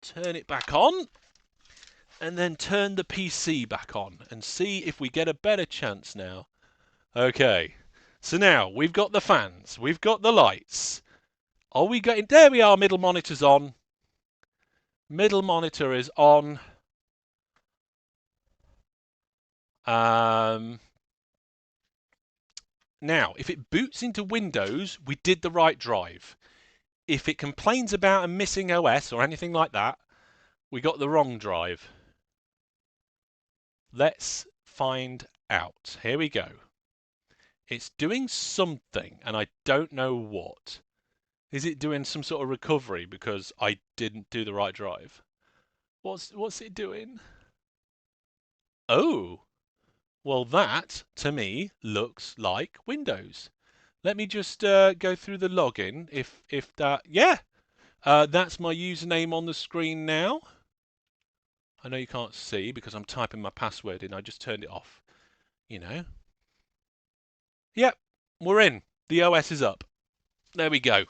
Turn it back on. And then turn the PC back on and see if we get a better chance now. Okay, so now we've got the fans. We've got the lights. Are we getting... There we are, middle monitor's on. Middle monitor is on. Now, if it boots into Windows, we did the right drive. If it complains about a missing OS or anything like that, we got the wrong drive. Let's find out. Here we go. It's doing something, and I don't know what. Is it doing some sort of recovery because I didn't do the right drive? What's it doing? Oh, well that, to me, looks like Windows. Let me just go through the login. If that, yeah, that's my username on the screen now. I know you can't see because I'm typing my password in. I just turned it off. You know. Yep, we're in. The OS is up. There we go.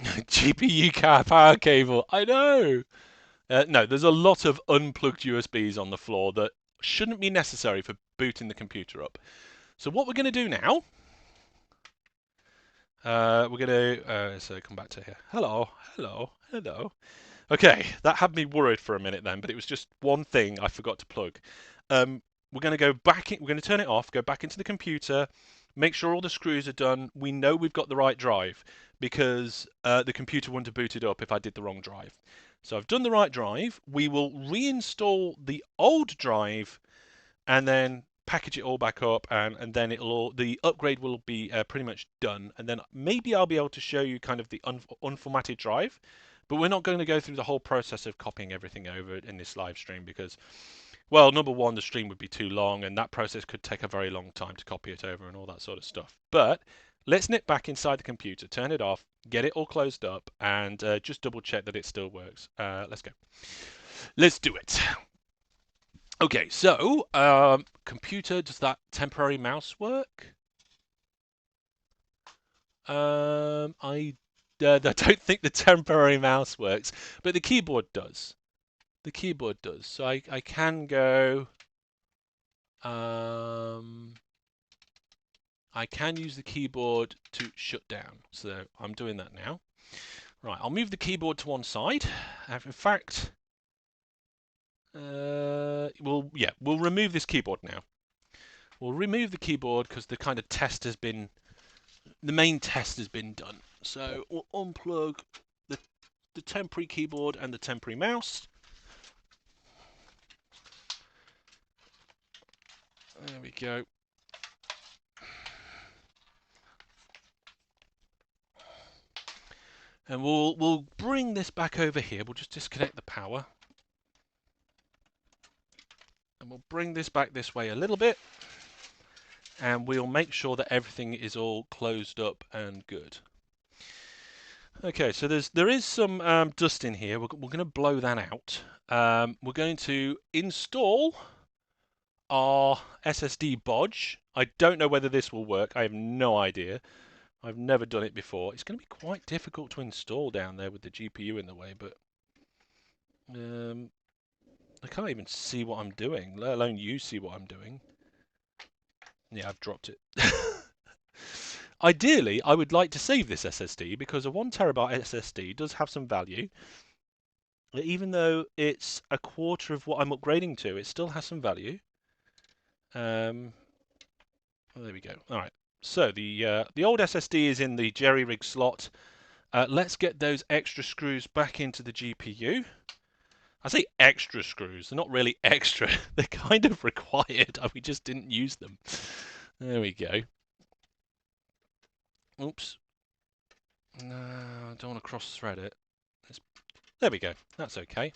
GPU power cable. I know. No, there's a lot of unplugged USBs on the floor that shouldn't be necessary for booting the computer up. So what we're going to do now, we're going to so come back to here. Hello, hello, hello. Okay, that had me worried for a minute then, but it was just one thing I forgot to plug. We're going to go back in, we're going to turn it off, go back into the computer, make sure all the screws are done. We know we've got the right drive because the computer wouldn't have booted up if I did the wrong drive. So I've done the right drive. We will reinstall the old drive and then package it all back up, and then the upgrade will be pretty much done. And then maybe I'll be able to show you kind of the unformatted drive, but we're not going to go through the whole process of copying everything over in this live stream because, well, number one, the stream would be too long, and that process could take a very long time to copy it over and all that sort of stuff. But let's nip back inside the computer, turn it off, get it all closed up, and just double check that it still works. Let's go. Let's do it. Okay, so computer, does that temporary mouse work? I don't think the temporary mouse works, but the keyboard does. The keyboard does. So I can go. I can use the keyboard to shut down. So I'm doing that now. Right, I'll move the keyboard to one side. In fact, we'll remove this keyboard now. We'll remove the keyboard because the kind of test has been, the main test has been done. So we'll unplug the temporary keyboard and the temporary mouse. There we go. And we'll bring this back over here. We'll just disconnect the power. And we'll bring this back this way a little bit. And we'll make sure that everything is all closed up and good. Okay, so there is some dust in here. We're going to blow that out. we're going to install our SSD bodge. I don't know whether this will work. I have no idea. I've never done it before. It's going to be quite difficult to install down there with the GPU in the way, but I can't even see what I'm doing, let alone you see what I'm doing. Yeah, I've dropped it. Ideally, I would like to save this SSD because a 1TB SSD does have some value. Even though it's a quarter of what I'm upgrading to, it still has some value. Well, there we go. All right. So the old SSD is in the jerry-rig slot. Let's get those extra screws back into the GPU. I say extra screws. They're not really extra. They're kind of required. We just didn't use them. There we go. Oops. No, I don't want to cross-thread it. There we go. That's okay.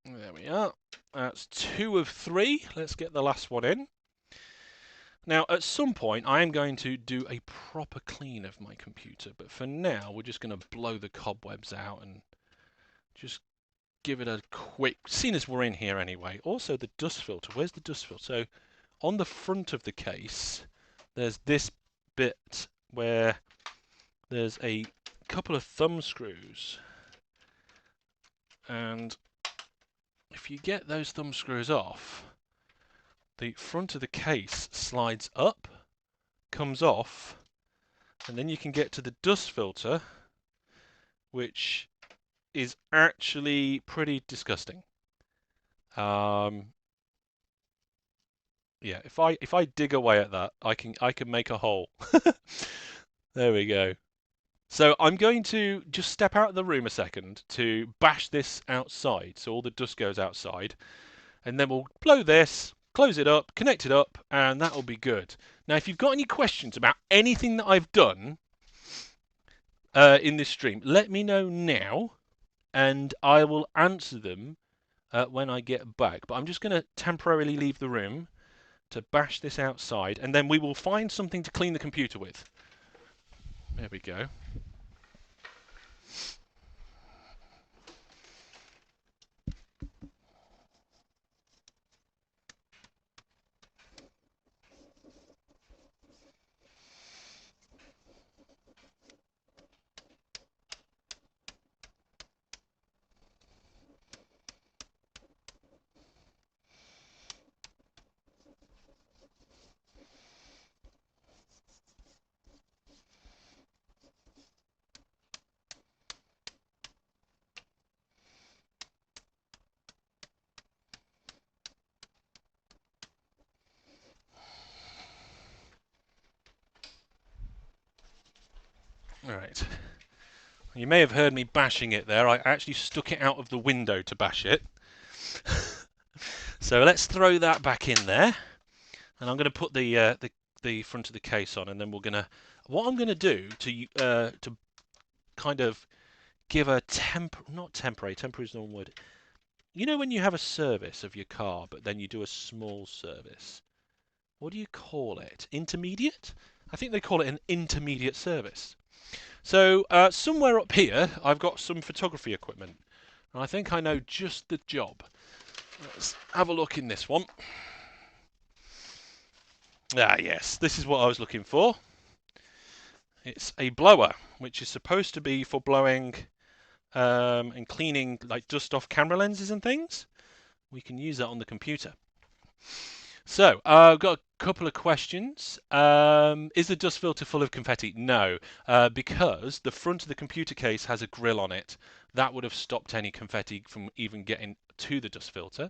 There we are. That's 2 of 3. Let's get the last one in. Now, at some point, I am going to do a proper clean of my computer, but for now, we're just going to blow the cobwebs out and just give it a quick, seeing as we're in here anyway. Also, the dust filter. Where's the dust filter? So, on the front of the case, there's this bit where there's a couple of thumb screws. And if you get those thumb screws off, the front of the case slides up, comes off, and then you can get to the dust filter, which is actually pretty disgusting. Yeah, if I dig away at that, I can make a hole. There we go. So I'm going to just step out of the room a second to bash this outside, so all the dust goes outside, and then we'll blow this, close it up, connect it up, and that will be good. Now, if you've got any questions about anything that I've done in this stream, let me know now, and I will answer them when I get back. But I'm just going to temporarily leave the room to bash this outside, and then we will find something to clean the computer with. There we go. All right. You may have heard me bashing it there. I actually stuck it out of the window to bash it. So let's throw that back in there, and I'm going to put the front of the case on, and then we're gonna. What I'm going to do to kind of give a not temporary is the wrong word. You know when you have a service of your car, but then you do a small service. What do you call it? Intermediate? I think they call it an intermediate service. So somewhere up here, I've got some photography equipment. And I think I know just the job. Let's have a look in this one. Ah, yes, this is what I was looking for. It's a blower, which is supposed to be for blowing and cleaning like dust off camera lenses and things. We can use that on the computer. So, I've got a couple of questions. Is the dust filter full of confetti? No, because the front of the computer case has a grill on it. That would have stopped any confetti from even getting to the dust filter.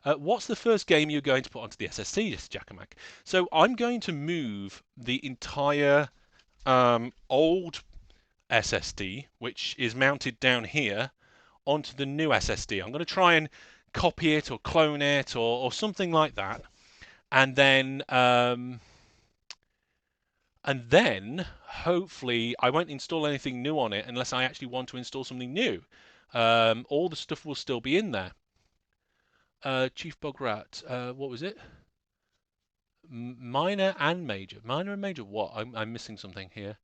What's the first game you're going to put onto the SSD, Jackamak? So I'm going to move the entire old SSD, which is mounted down here, onto the new SSD. I'm going to try and copy it or clone it or something like that. And then hopefully I won't install anything new on it unless I actually want to install something new. All the stuff will still be in there. Chief Bograt, what was it? Minor and major. Minor and major what? I'm missing something here.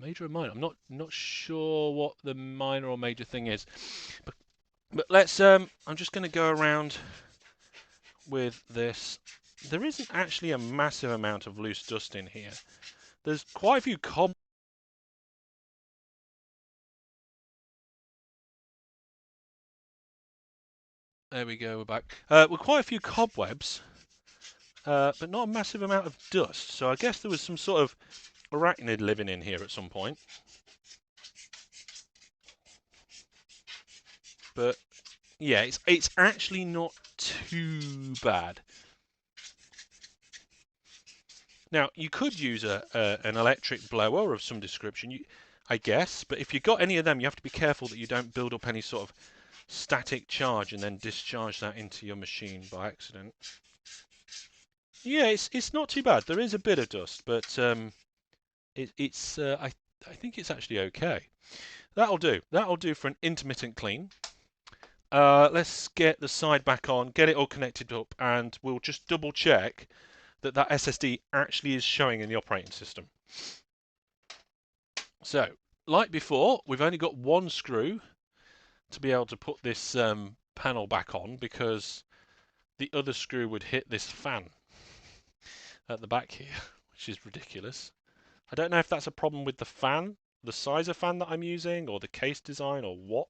Major or minor? I'm not sure what the minor or major thing is. But let's I'm just going to go around with this. There isn't actually a massive amount of loose dust in here. There's quite a few There we go, we're back. With quite a few cobwebs, but not a massive amount of dust. So I guess there was some sort of arachnid living in here at some point. But yeah, it's actually not too bad. Now you could use an electric blower of some description, I guess. But if you've got any of them, you have to be careful that you don't build up any sort of static charge and then discharge that into your machine by accident. Yeah, it's not too bad. There is a bit of dust, but I think it's actually okay. That'll do. That'll do for an intermittent clean. Let's get the side back on, get it all connected up, and we'll just double check that that SSD actually is showing in the operating system. So, like before, we've only got one screw to be able to put this panel back on because the other screw would hit this fan at the back here, which is ridiculous. I don't know if that's a problem with the fan, the size of fan that I'm using, or the case design, or what.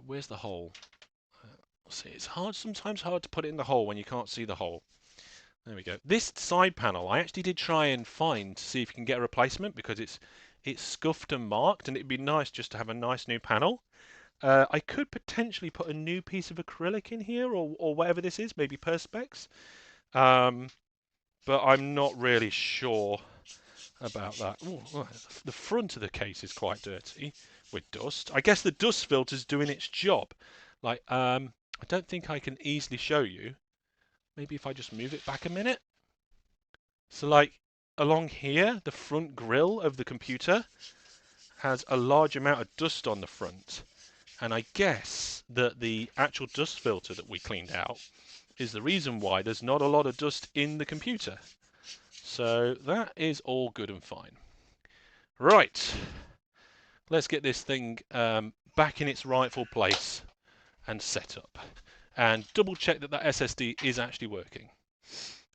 Where's the hole? See, it's sometimes hard to put it in the hole when you can't see the hole. There we go. This side panel, I actually did try and find to see if you can get a replacement because it's scuffed and marked, and it'd be nice just to have a nice new panel. I could potentially put a new piece of acrylic in here, or whatever this is, maybe Perspex. But I'm not really sure about that. Ooh, the front of the case is quite dirty with dust. I guess the dust filter's doing its job. Like, I don't think I can easily show you. Maybe if I just move it back a minute. So like along here, the front grille of the computer has a large amount of dust on the front. And I guess that the actual dust filter that we cleaned out is the reason why there's not a lot of dust in the computer. So that is all good and fine. Right, let's get this thing back in its rightful place and set up. And double check that that SSD is actually working.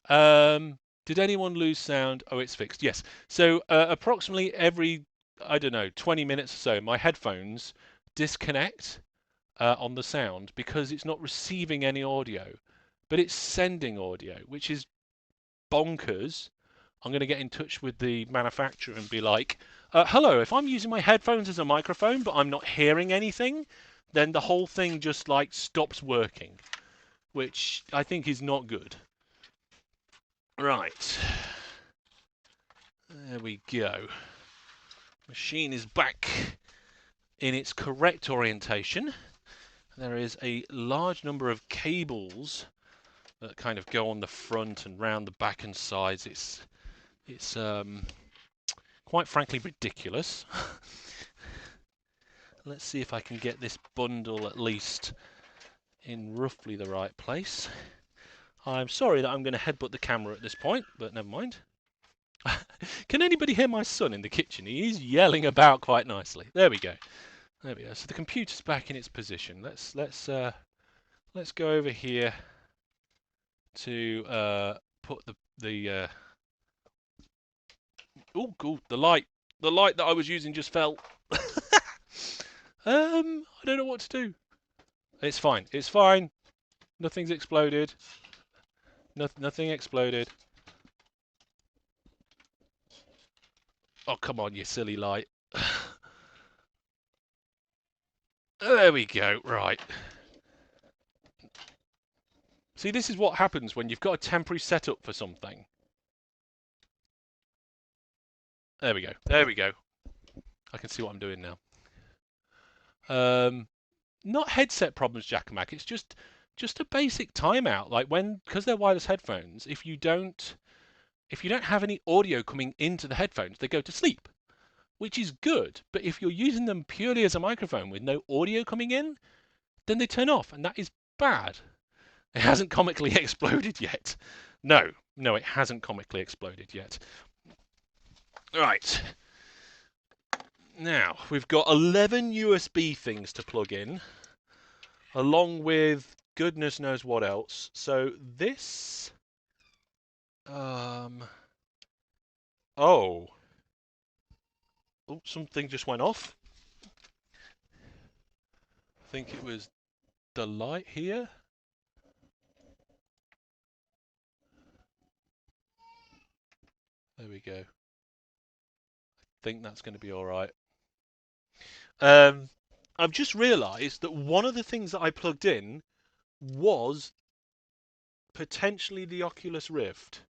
Did anyone lose sound? Oh, it's fixed. Yes. So approximately every, I don't know, 20 minutes or so, my headphones disconnect on the sound because it's not receiving any audio, but it's sending audio, which is bonkers. I'm going to get in touch with the manufacturer and be like, hello, if I'm using my headphones as a microphone, but I'm not hearing anything, then the whole thing just like stops working, which I think is not good. Right. There we go. Machine is back in its correct orientation. There is a large number of cables that kind of go on the front and round the back and sides. It's quite frankly ridiculous. Let's see if I can get this bundle at least in roughly the right place. I'm sorry that I'm going to headbutt the camera at this point, but never mind. Can anybody hear my son in the kitchen? He is yelling about quite nicely. There we go. There we go. So the computer's back in its position. Let's go over here to put the oh, cool. The light that I was using just fell. I don't know what to do. It's fine. It's fine. Nothing's exploded. Nothing exploded. Oh, come on, you silly light. There we go. Right. See, this is what happens when you've got a temporary setup for something. There we go. There we go. I can see what I'm doing now. Not headset problems, Jackamac. It's just a basic timeout. Like because they're wireless headphones, if you don't have any audio coming into the headphones, they go to sleep, which is good. But if you're using them purely as a microphone with no audio coming in, then they turn off, and that is bad. It hasn't comically exploded yet. No, it hasn't comically exploded yet. Right. Now, we've got 11 USB things to plug in, along with goodness knows what else. So this... Oh, something just went off. I think it was the light here. There we go. I think that's going to be all right. I've just realised that one of the things that I plugged in was potentially the Oculus Rift.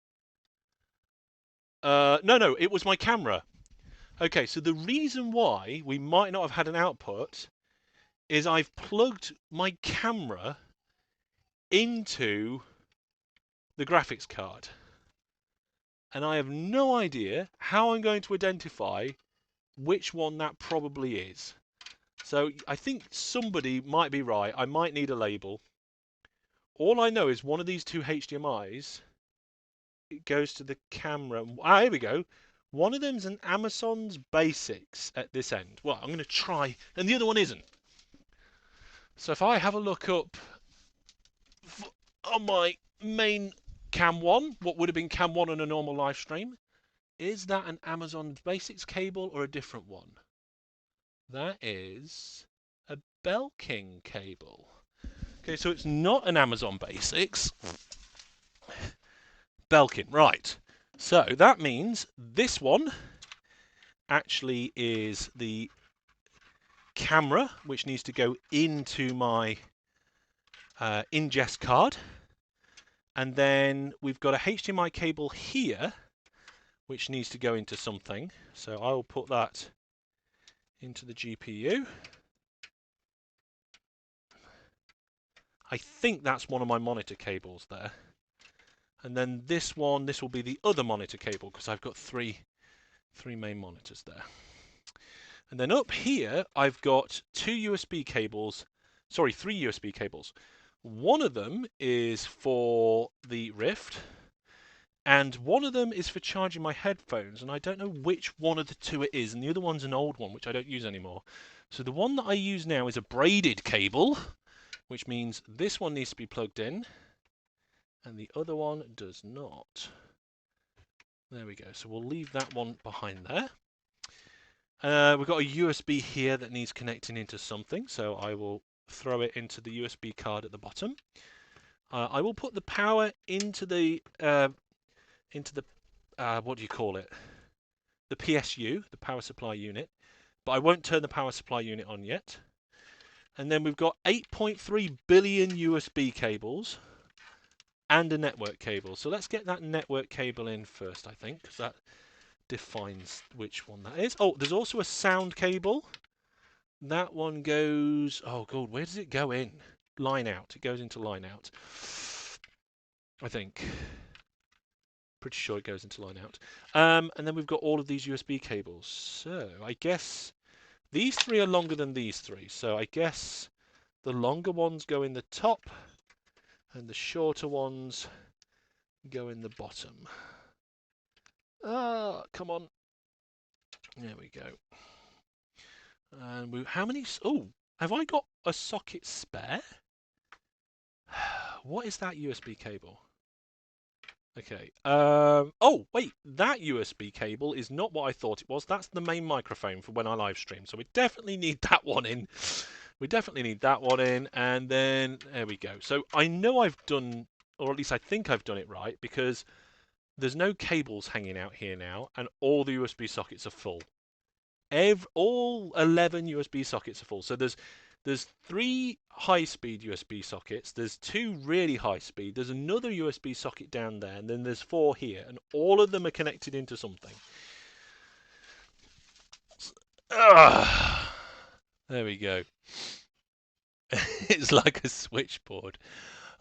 No, it was my camera. Okay, so the reason why we might not have had an output is I've plugged my camera into the graphics card. And I have no idea how I'm going to identify which one that probably is. So I think somebody might be right. I might need a label. All I know is one of these two HDMIs, it goes to the camera. Ah, here we go. One of them's an Amazon's Basics at this end. Well, I'm going to try, and the other one isn't. So if I have a look up on my main Cam 1, what would have been Cam 1 on a normal live stream, is that an Amazon Basics cable or a different one? That is a Belkin cable. Okay, so it's not an Amazon Basics. Belkin, right. So that means this one actually is the camera, which needs to go into my ingest card. And then we've got a HDMI cable here, which needs to go into something. So I will put that into the GPU. I think that's one of my monitor cables there. And then this one, this will be the other monitor cable because I've got three main monitors there. And then up here, I've got three USB cables. One of them is for the Rift, and one of them is for charging my headphones, and I don't know which one of the two it is, and the other one's an old one, which I don't use anymore. So the one that I use now is a braided cable, which means this one needs to be plugged in, and the other one does not. There we go. So we'll leave that one behind there. We've got a USB here that needs connecting into something, so I will throw it into the USB card at the bottom. I will put the power into the what do you call it? The PSU, the power supply unit, but I won't turn the power supply unit on yet. And then we've got 8.3 billion USB cables and a network cable. So let's get that network cable in first, I think, because that defines which one that is. Oh, there's also a sound cable. That one goes... Oh, God, where does it go in? Line out. It goes into line out, I think. Pretty sure it goes into line out. And then we've got all of these USB cables. So I guess these three are longer than these three. So I guess the longer ones go in the top and the shorter ones go in the bottom. Ah, come on. There we go. And how many... Oh, have I got a socket spare? What is that USB cable? Okay. Oh, wait. That USB cable is not what I thought it was. That's the main microphone for when I live stream. So we definitely need that one in. We definitely need that one in. And then, there we go. So I know I've done, or at least I think I've done it right, because there's no cables hanging out here now, and all the USB sockets are full. All 11 USB sockets are full. So there's 3 high-speed USB sockets, there's 2 really high-speed, there's another USB socket down there, and then there's 4 here, and all of them are connected into something. There we go. It's like a switchboard.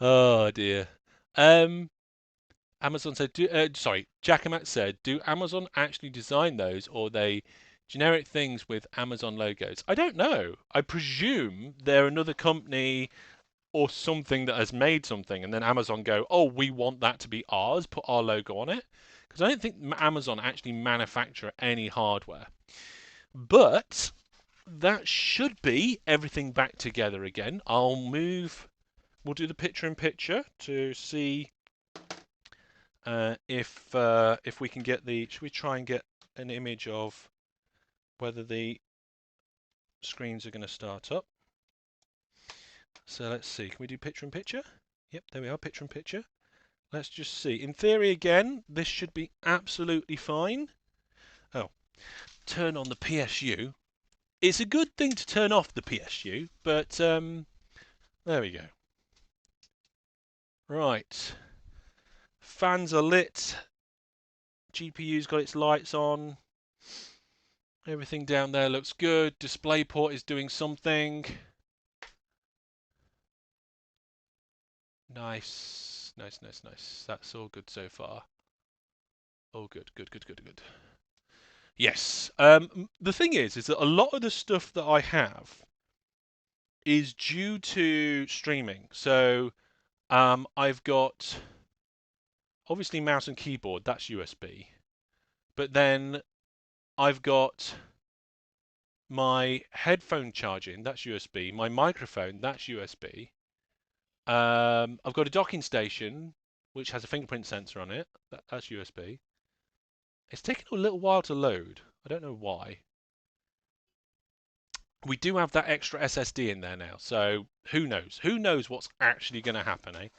Oh dear. Amazon said, Jackamat said, do Amazon actually design those, or they generic things with Amazon logos? I don't know. I presume they're another company or something that has made something, and then Amazon go, oh, we want that to be ours, put our logo on it. Because I don't think Amazon actually manufacture any hardware. But that should be everything back together again. We'll do the picture in picture to see if we can get should we try and get an image of whether the screens are going to start up? So let's see, can we do picture in picture? Yep, there we are, picture in picture. Let's just see. In theory again, this should be absolutely fine. Oh, turn on the PSU. It's a good thing to turn off the PSU, but there we go. Right. Fans are lit. GPU's got its lights on. Everything down there looks good. DisplayPort is doing something. Nice. Nice, nice, nice. That's all good so far. All good, good, good, good, good. Yes. The thing is that a lot of the stuff that I have is due to streaming. So I've got obviously mouse and keyboard, that's USB. But then I've got my headphone charging, that's USB. My microphone, that's USB. I've got a docking station which has a fingerprint sensor on it. That's USB. It's taking a little while to load. I don't know why. We do have that extra SSD in there now, so who knows? Who knows what's actually going to happen, eh?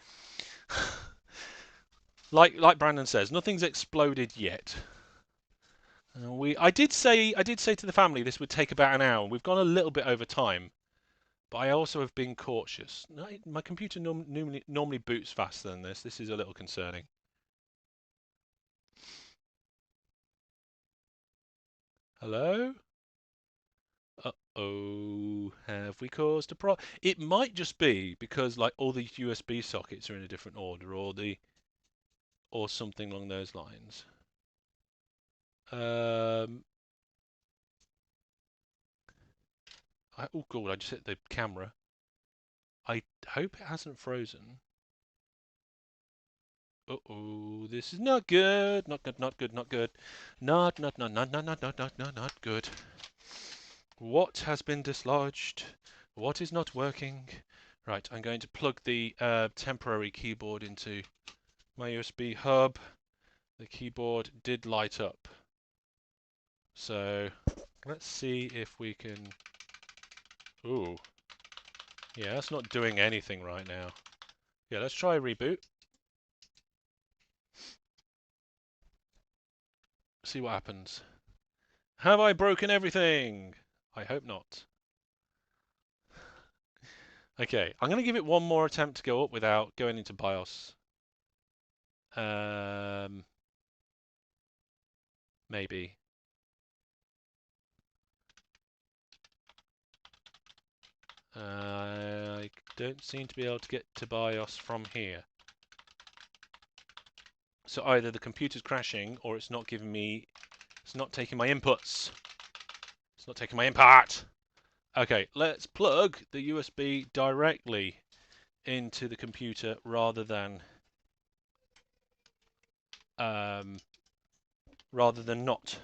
like Brandon says, nothing's exploded yet. I did say to the family this would take about an hour. We've gone a little bit over time, but I also have been cautious. My computer normally boots faster than this. This is a little concerning. Hello? Uh-oh, have we caused a problem? It might just be because like all the USB sockets are in a different order, or something along those lines. Oh god, I just hit the camera. I hope it hasn't frozen. Uh-oh, this is not good. Not good, not good, not good. Not good. What has been dislodged? What is not working? Right, I'm going to plug the temporary keyboard into my USB hub. The keyboard did light up. So let's see if we can... Ooh. Yeah, that's not doing anything right now. Yeah, let's try a reboot. See what happens. Have I broken everything? I hope not. Okay, I'm going to give it one more attempt to go up without going into BIOS. Maybe. I don't seem to be able to get to BIOS from here. So either the computer's crashing or it's not giving me... It's not taking my inputs. It's not taking my input. Okay, let's plug the USB directly into the computer rather than not.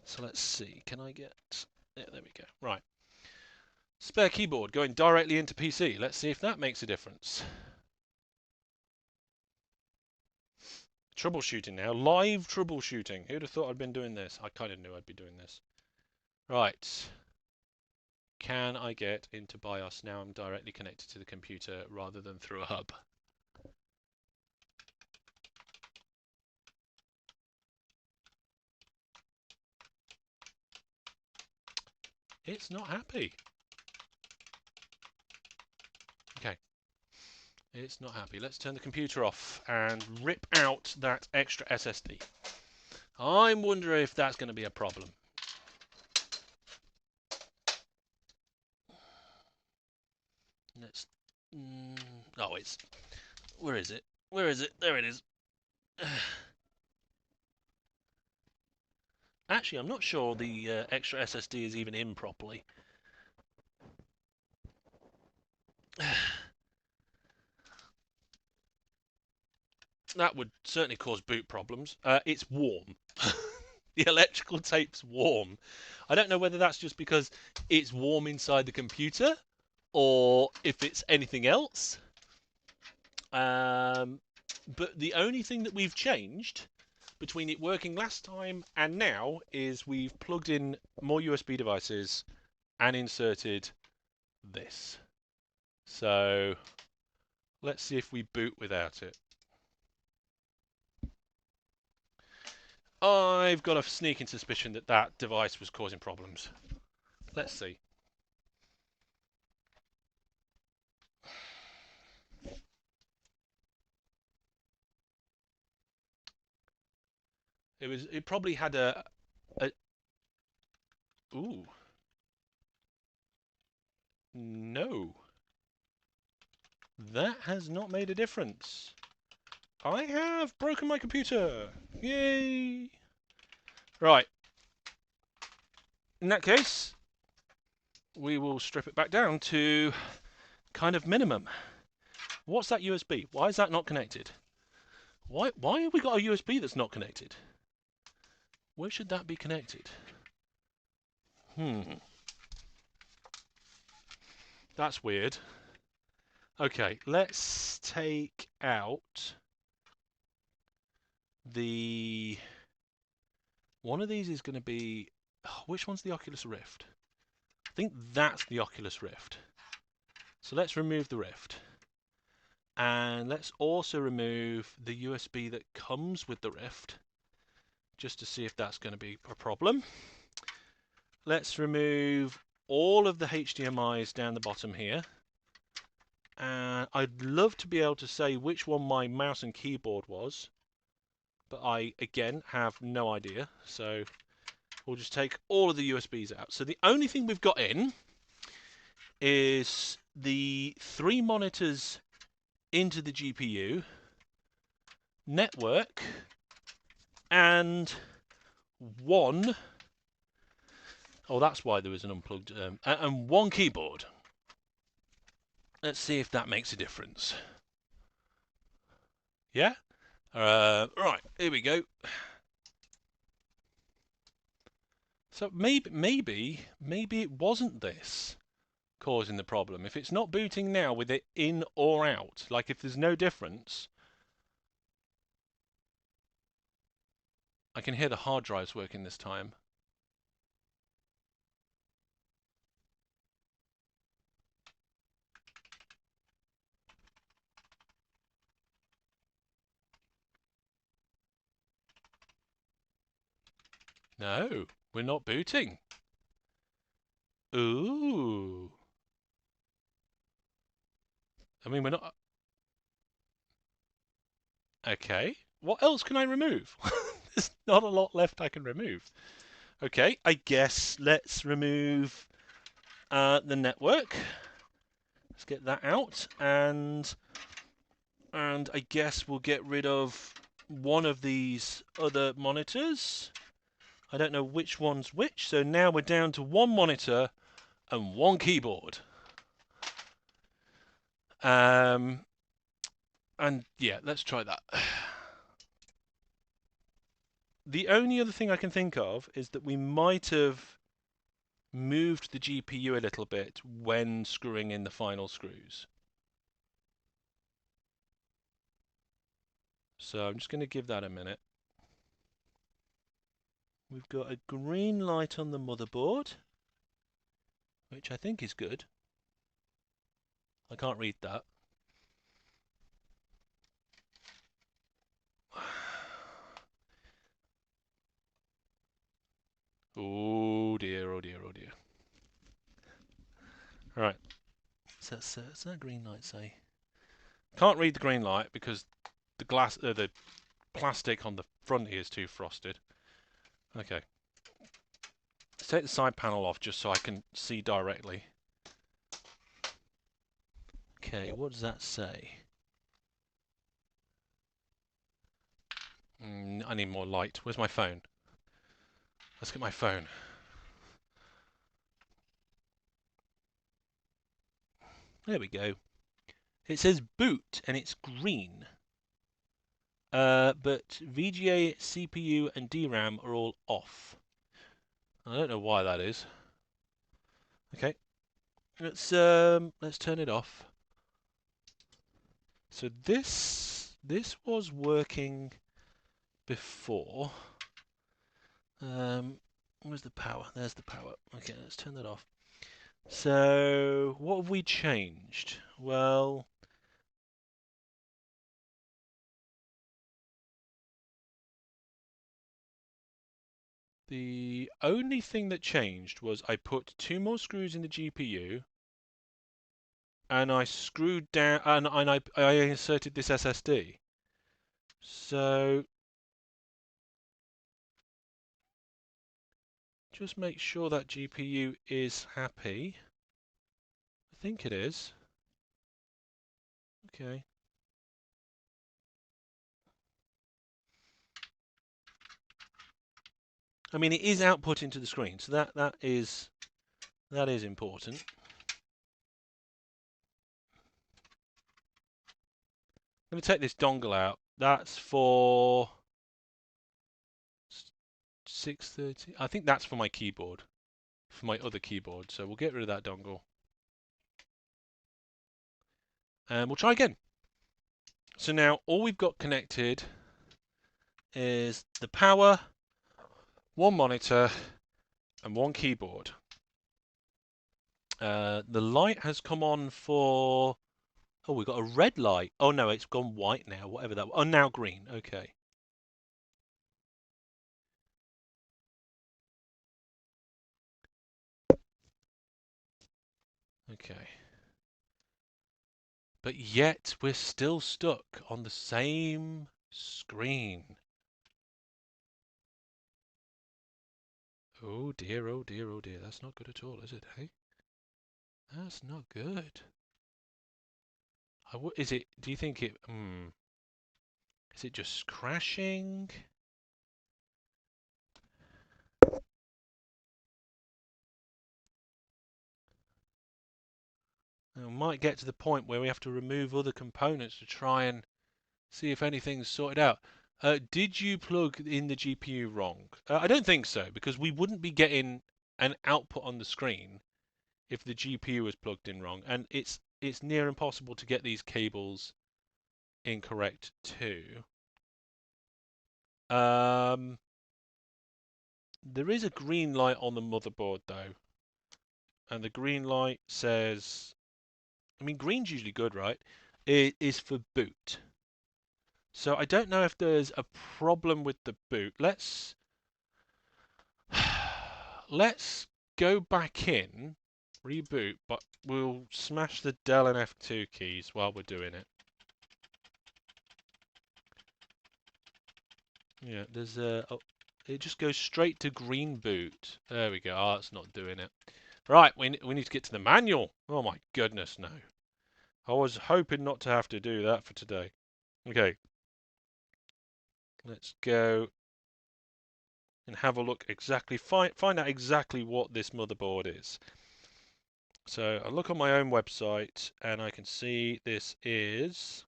So let's see, can I get... Yeah, there we go. Right. Spare keyboard going directly into PC. Let's see if that makes a difference. Troubleshooting now. Live troubleshooting. Who'd have thought I'd been doing this? I kind of knew I'd be doing this. Right. Can I get into BIOS? Now I'm directly connected to the computer rather than through a hub. It's not happy. Okay. It's not happy. Let's turn the computer off and rip out that extra SSD. I'm wondering if that's going to be a problem. Let's... oh, it's... Where is it? Where is it? There it is. Actually, I'm not sure the extra SSD is even in properly. That would certainly cause boot problems. It's warm. the electrical tape's warm. I don't know whether that's just because it's warm inside the computer or if it's anything else. But the only thing that we've changed between it working last time and now is we've plugged in more USB devices and inserted this. So let's see if we boot without it. I've got a sneaking suspicion that that device was causing problems. Let's see. It probably had a ooh. No. That has not made a difference. I have broken my computer. Yay. Right. In that case, we will strip it back down to kind of minimum. What's that USB? Why is that not connected? Why have we got a USB that's not connected? Where should that be connected? That's weird. Okay, let's take out the... One of these is going to be... which one's the Oculus Rift? I think that's the Oculus Rift. So let's remove the Rift. And let's also remove the USB that comes with the Rift, just to see if that's going to be a problem. Let's remove all of the HDMIs down the bottom here. And I'd love to be able to say which one my mouse and keyboard was, but I, again, have no idea. So we'll just take all of the USBs out. So the only thing we've got in is the 3 monitors into the GPU, network, and one... Oh, that's why there was an unplugged... and one keyboard. Let's see if that makes a difference. Yeah? Right, here we go. So maybe it wasn't this causing the problem. If it's not booting now with it in or out, like if there's no difference, I can hear the hard drives working this time. No, we're not booting. Ooh. I mean, we're not... Okay. What else can I remove? There's not a lot left I can remove. Okay, I guess let's remove the network. Let's get that out, and I guess we'll get rid of one of these other monitors. I don't know which one's which, so now we're down to one monitor and one keyboard. And yeah, let's try that. The only other thing I can think of is that we might have moved the GPU a little bit when screwing in the final screws. So I'm just going to give that a minute. We've got a green light on the motherboard, which I think is good. I can't read that. Oh dear, oh dear, oh dear. Right. What's that green light say? Can't read the green light because the the plastic on the front here is too frosted. Okay. Let's take the side panel off just so I can see directly. Okay, what does that say? I need more light. Where's my phone? Let's get my phone. There we go. It says boot and it's green. but VGA, CPU, and DRAM are all off. I don't know why that is. Okay, let's turn it off. So this was working before. Where's the power? There's the power. Okay, let's turn that off. So what have we changed? Well, the only thing that changed was I put 2 more screws in the GPU and I screwed down and I inserted this SSD. So just make sure that GPU is happy. I think it is. Okay. I mean, it is outputting to the screen, so that is important. Let me take this dongle out. That's for 630. I think that's for my keyboard, for my other keyboard. So we'll get rid of that dongle. And we'll try again. So now all we've got connected is the power, one monitor, and one keyboard. The light has come on for... Oh, we've got a red light. Oh, no, it's gone white now, whatever that was. Oh, now green. Okay. Okay. But yet we're still stuck on the same screen. Oh dear, oh dear, oh dear. That's not good at all, is it, hey? That's not good. Is it, do you think it, is it just crashing? We might get to the point where we have to remove other components to try and see if anything's sorted out. Did you plug in the GPU wrong? I don't think so, because we wouldn't be getting an output on the screen if the GPU was plugged in wrong, and it's near impossible to get these cables incorrect too. There is a green light on the motherboard though, and the green light says, I mean, green's usually good, right? It is for boot. So I don't know if there's a problem with the boot. Let's go back in, reboot, but we'll smash the Del and F2 keys while we're doing it. Yeah, there's a... Oh, it just goes straight to green boot. There we go. Oh, that's not doing it. Right, we need to get to the manual. Oh my goodness, no. I was hoping not to have to do that for today. Okay. Let's go and have a look exactly, find out exactly what this motherboard is. So I look on my own website and I can see this is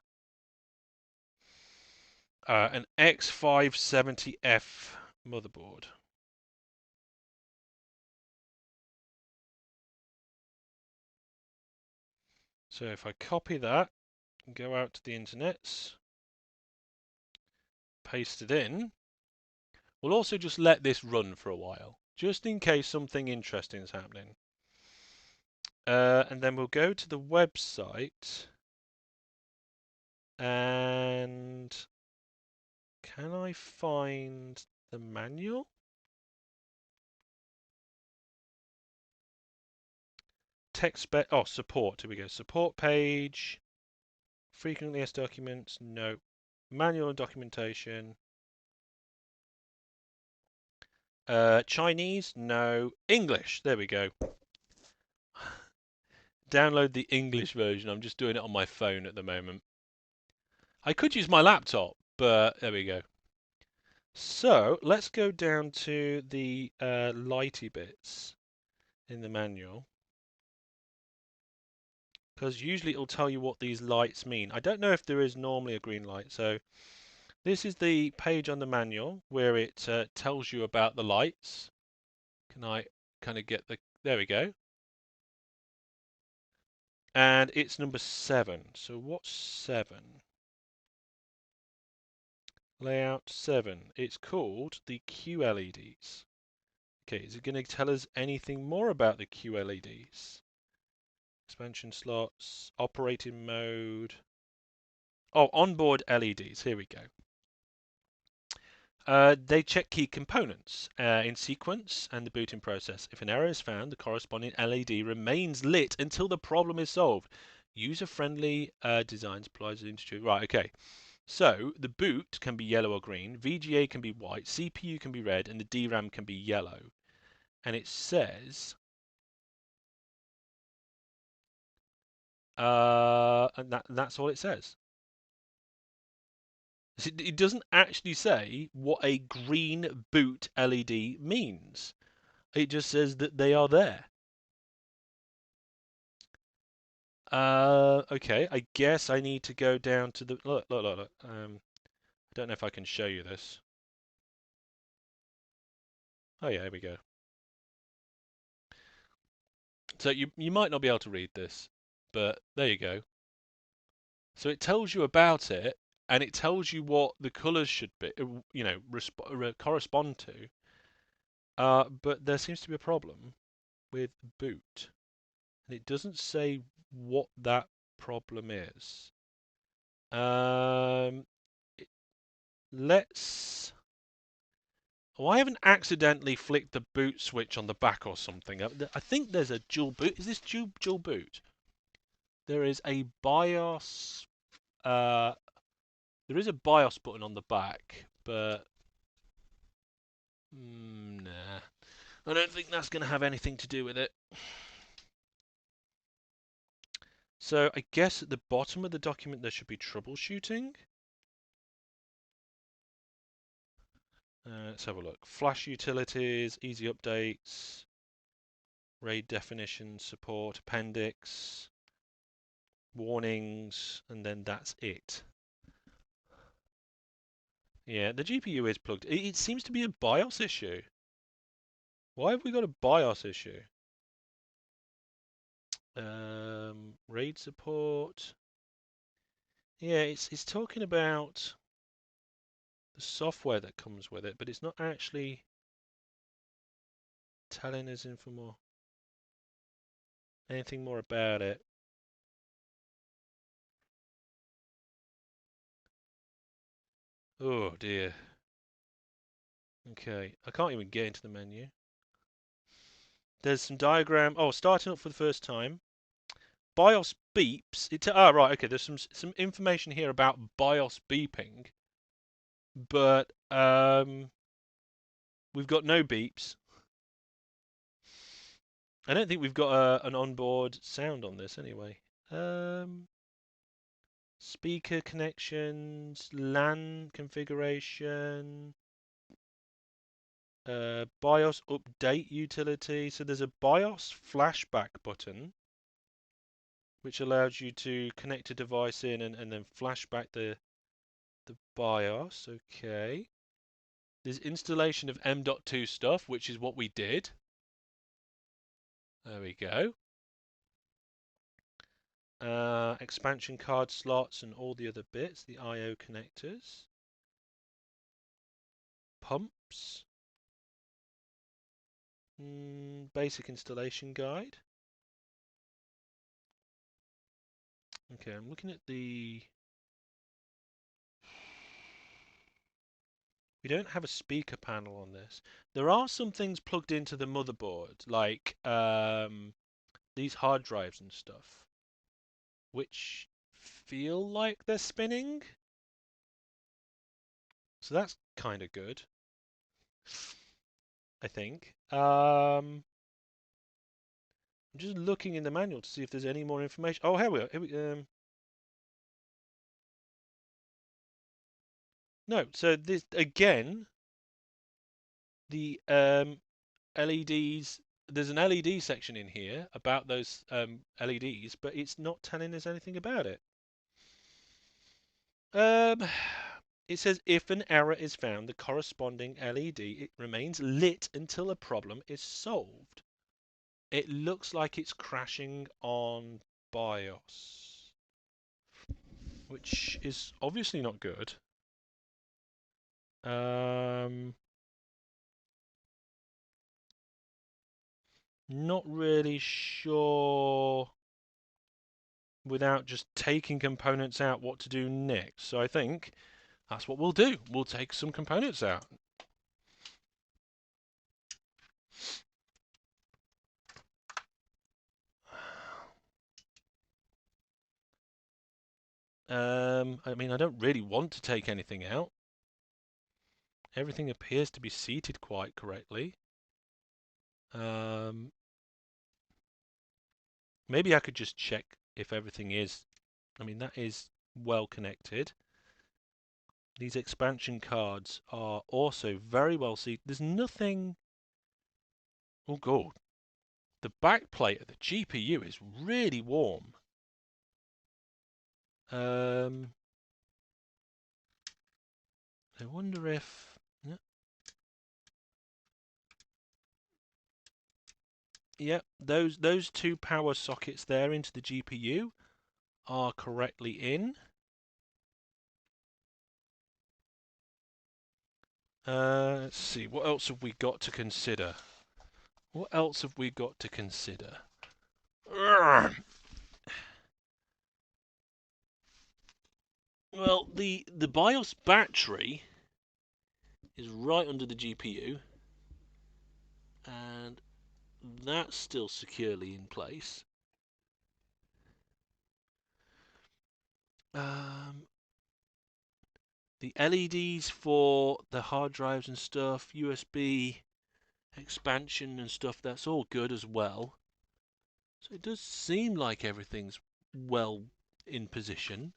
an X570F motherboard. So if I copy that and go out to the internet, paste it in, we'll also just let this run for a while, just in case something interesting is happening. And then we'll go to the website and can I find the manual? Text spec, oh, support, here we go. Support page, frequently asked documents, no. Manual and documentation. Chinese, no. English, there we go. Download the English version. I'm just doing it on my phone at the moment. I could use my laptop, but there we go. So let's go down to the lighty bits in the manual, because usually it'll tell you what these lights mean. I don't know if there is normally a green light, so This is the page on the manual where it tells you about the lights. Can I kind of get the... There we go. And it's number 7. So what's 7? Layout 7. It's called the QLEDs. Okay, is it going to tell us anything more about the QLEDs? Expansion slots, operating mode. Oh, onboard LEDs. Here we go. They check key components in sequence and the booting process. If an error is found, the corresponding LED remains lit until the problem is solved. User-friendly design applies into... Right, okay. So the boot can be yellow or green, VGA can be white, CPU can be red, and the DRAM can be yellow. And it says... and that's all it says. It doesn't actually say what a green boot LED means. It just says that they are there. Okay, I guess I need to go down to the... Look. I don't know if I can show you this. Oh yeah, here we go. So you might not be able to read this, but there you go. So it tells you about it, and it tells you what the colours should be, correspond to. But there seems to be a problem with boot, and it doesn't say what that problem is. Let's... Oh, I haven't accidentally flicked the boot switch on the back or something. I think there's a dual boot. Is this dual boot? There is a BIOS. There is a BIOS button on the back, but nah. I don't think that's going to have anything to do with it. So I guess at the bottom of the document there should be troubleshooting. Let's have a look. Flash utilities, easy updates, RAID definition, support, appendix, warnings, and then that's it. Yeah, the GPU is plugged. It seems to be a BIOS issue. Why have we got a BIOS issue? RAID support. Yeah, it's talking about the software that comes with it, but it's not actually telling us anything more about it. Oh dear. Okay, I can't even get into the menu. There's some diagram. Oh, starting up for the first time. BIOS beeps. Right. Okay. There's some information here about BIOS beeping, but we've got no beeps. I don't think we've got an onboard sound on this anyway. Speaker connections, LAN configuration, BIOS update utility. So there's a BIOS flashback button, which allows you to connect a device in and then flashback the BIOS. Okay. There's installation of M.2 stuff, which is what we did. There we go. Expansion card slots and all the other bits, the I/O connectors. Pumps. Basic installation guide. Okay, I'm looking at the... We don't have a speaker panel on this. There are some things plugged into the motherboard, like these hard drives and stuff, which feel like they're spinning. So that's kind of good, I think. I'm just looking in the manual to see if there's any more information. Oh, here we are. No, so this again, the LEDs. There's an LED section in here about those LEDs, but it's not telling us anything about it. It says if an error is found, the corresponding LED it remains lit until a problem is solved. It looks like it's crashing on BIOS, which is obviously not good. Not really sure without just taking components out what to do next. So I think that's what we'll do. We'll take some components out. I mean, I don't really want to take anything out. Everything appears to be seated quite correctly. Maybe I could just check if everything is. I mean, that is well connected. These expansion cards are also very well seated. There's nothing. Oh, God. The back plate of the GPU is really warm. I wonder if. Yep, those two power sockets there into the GPU are correctly in. Let's see, what else have we got to consider? What else have we got to consider? Well, the BIOS battery is right under the GPU, and that's still securely in place. The LEDs for the hard drives and stuff, USB expansion and stuff, that's all good as well. So it does seem like everything's well in position.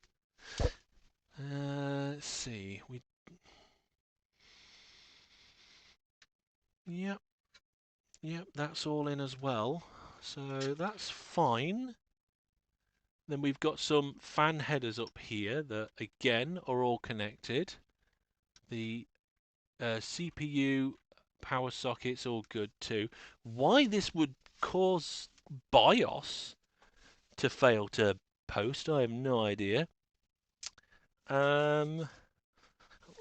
Let's see. Yep, that's all in as well. So that's fine. Then we've got some fan headers up here that again are all connected. The CPU power socket's all good too. Why this would cause BIOS to fail to post, I have no idea.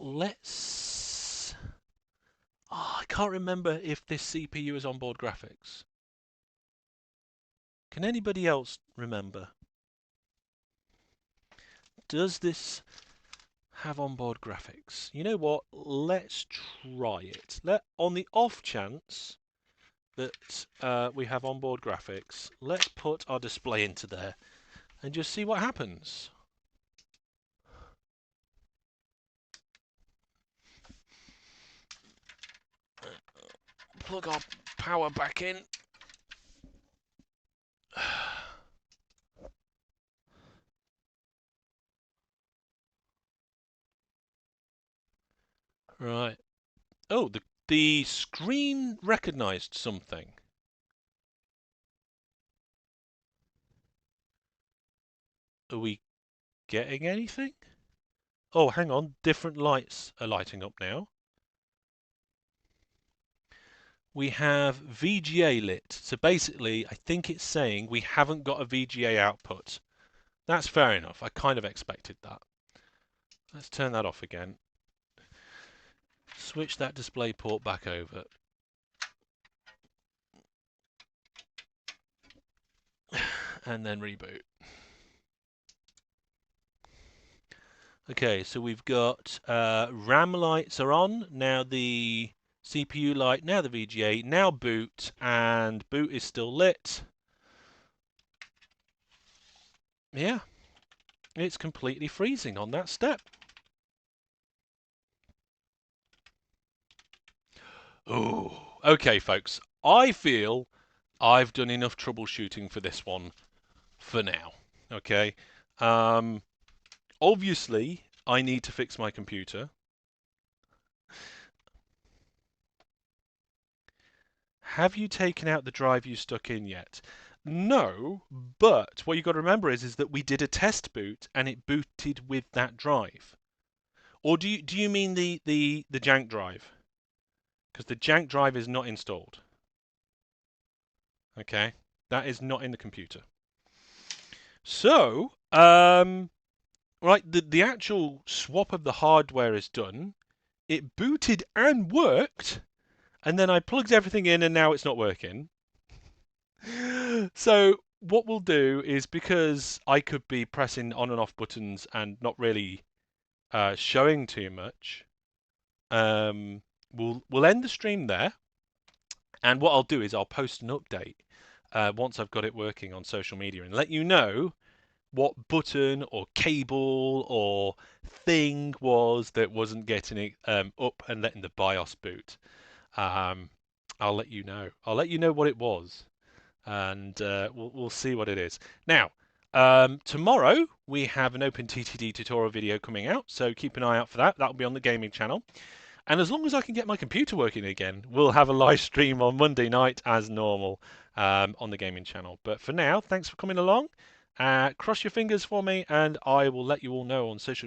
Let's. Oh, I can't remember if this CPU is onboard graphics. Can anybody else remember? Does this have onboard graphics? You know what? Let's try it. On the off chance that we have onboard graphics, let's put our display into there and just see what happens. Plug our power back in. Right. Oh, the screen recognized something. Are we getting anything? Oh, hang on. Different lights are lighting up now. We have VGA lit. So basically, I think it's saying we haven't got a VGA output. That's fair enough. I kind of expected that. Let's turn that off again. Switch that display port back over. And then reboot. Okay, so we've got RAM lights are on. Now the CPU light, now the VGA, now boot, and boot is still lit. Yeah, it's completely freezing on that step. Oh, okay, folks. I feel I've done enough troubleshooting for this one for now. Okay. Obviously, I need to fix my computer. Have you taken out the drive you stuck in yet? No, but what you've got to remember is that we did a test boot and it booted with that drive. Or do you mean the jank drive? Because the jank drive is not installed. Okay, that is not in the computer. So, right, the actual swap of the hardware is done. It booted and worked, and then I plugged everything in, and now it's not working. So what we'll do is, because I could be pressing on and off buttons and not really showing too much, we'll end the stream there. And what I'll do is I'll post an update once I've got it working on social media and let you know what button or cable or thing was that wasn't getting it up and letting the BIOS boot. Um, I'll let you know. I'll let you know what it was, and we'll see what it is. Now, tomorrow we have an OpenTTD tutorial video coming out, so keep an eye out for that. That'll be on the gaming channel. And as long as I can get my computer working again, we'll have a live stream on Monday night as normal on the gaming channel. But for now, thanks for coming along. Cross your fingers for me, and I will let you all know on social media.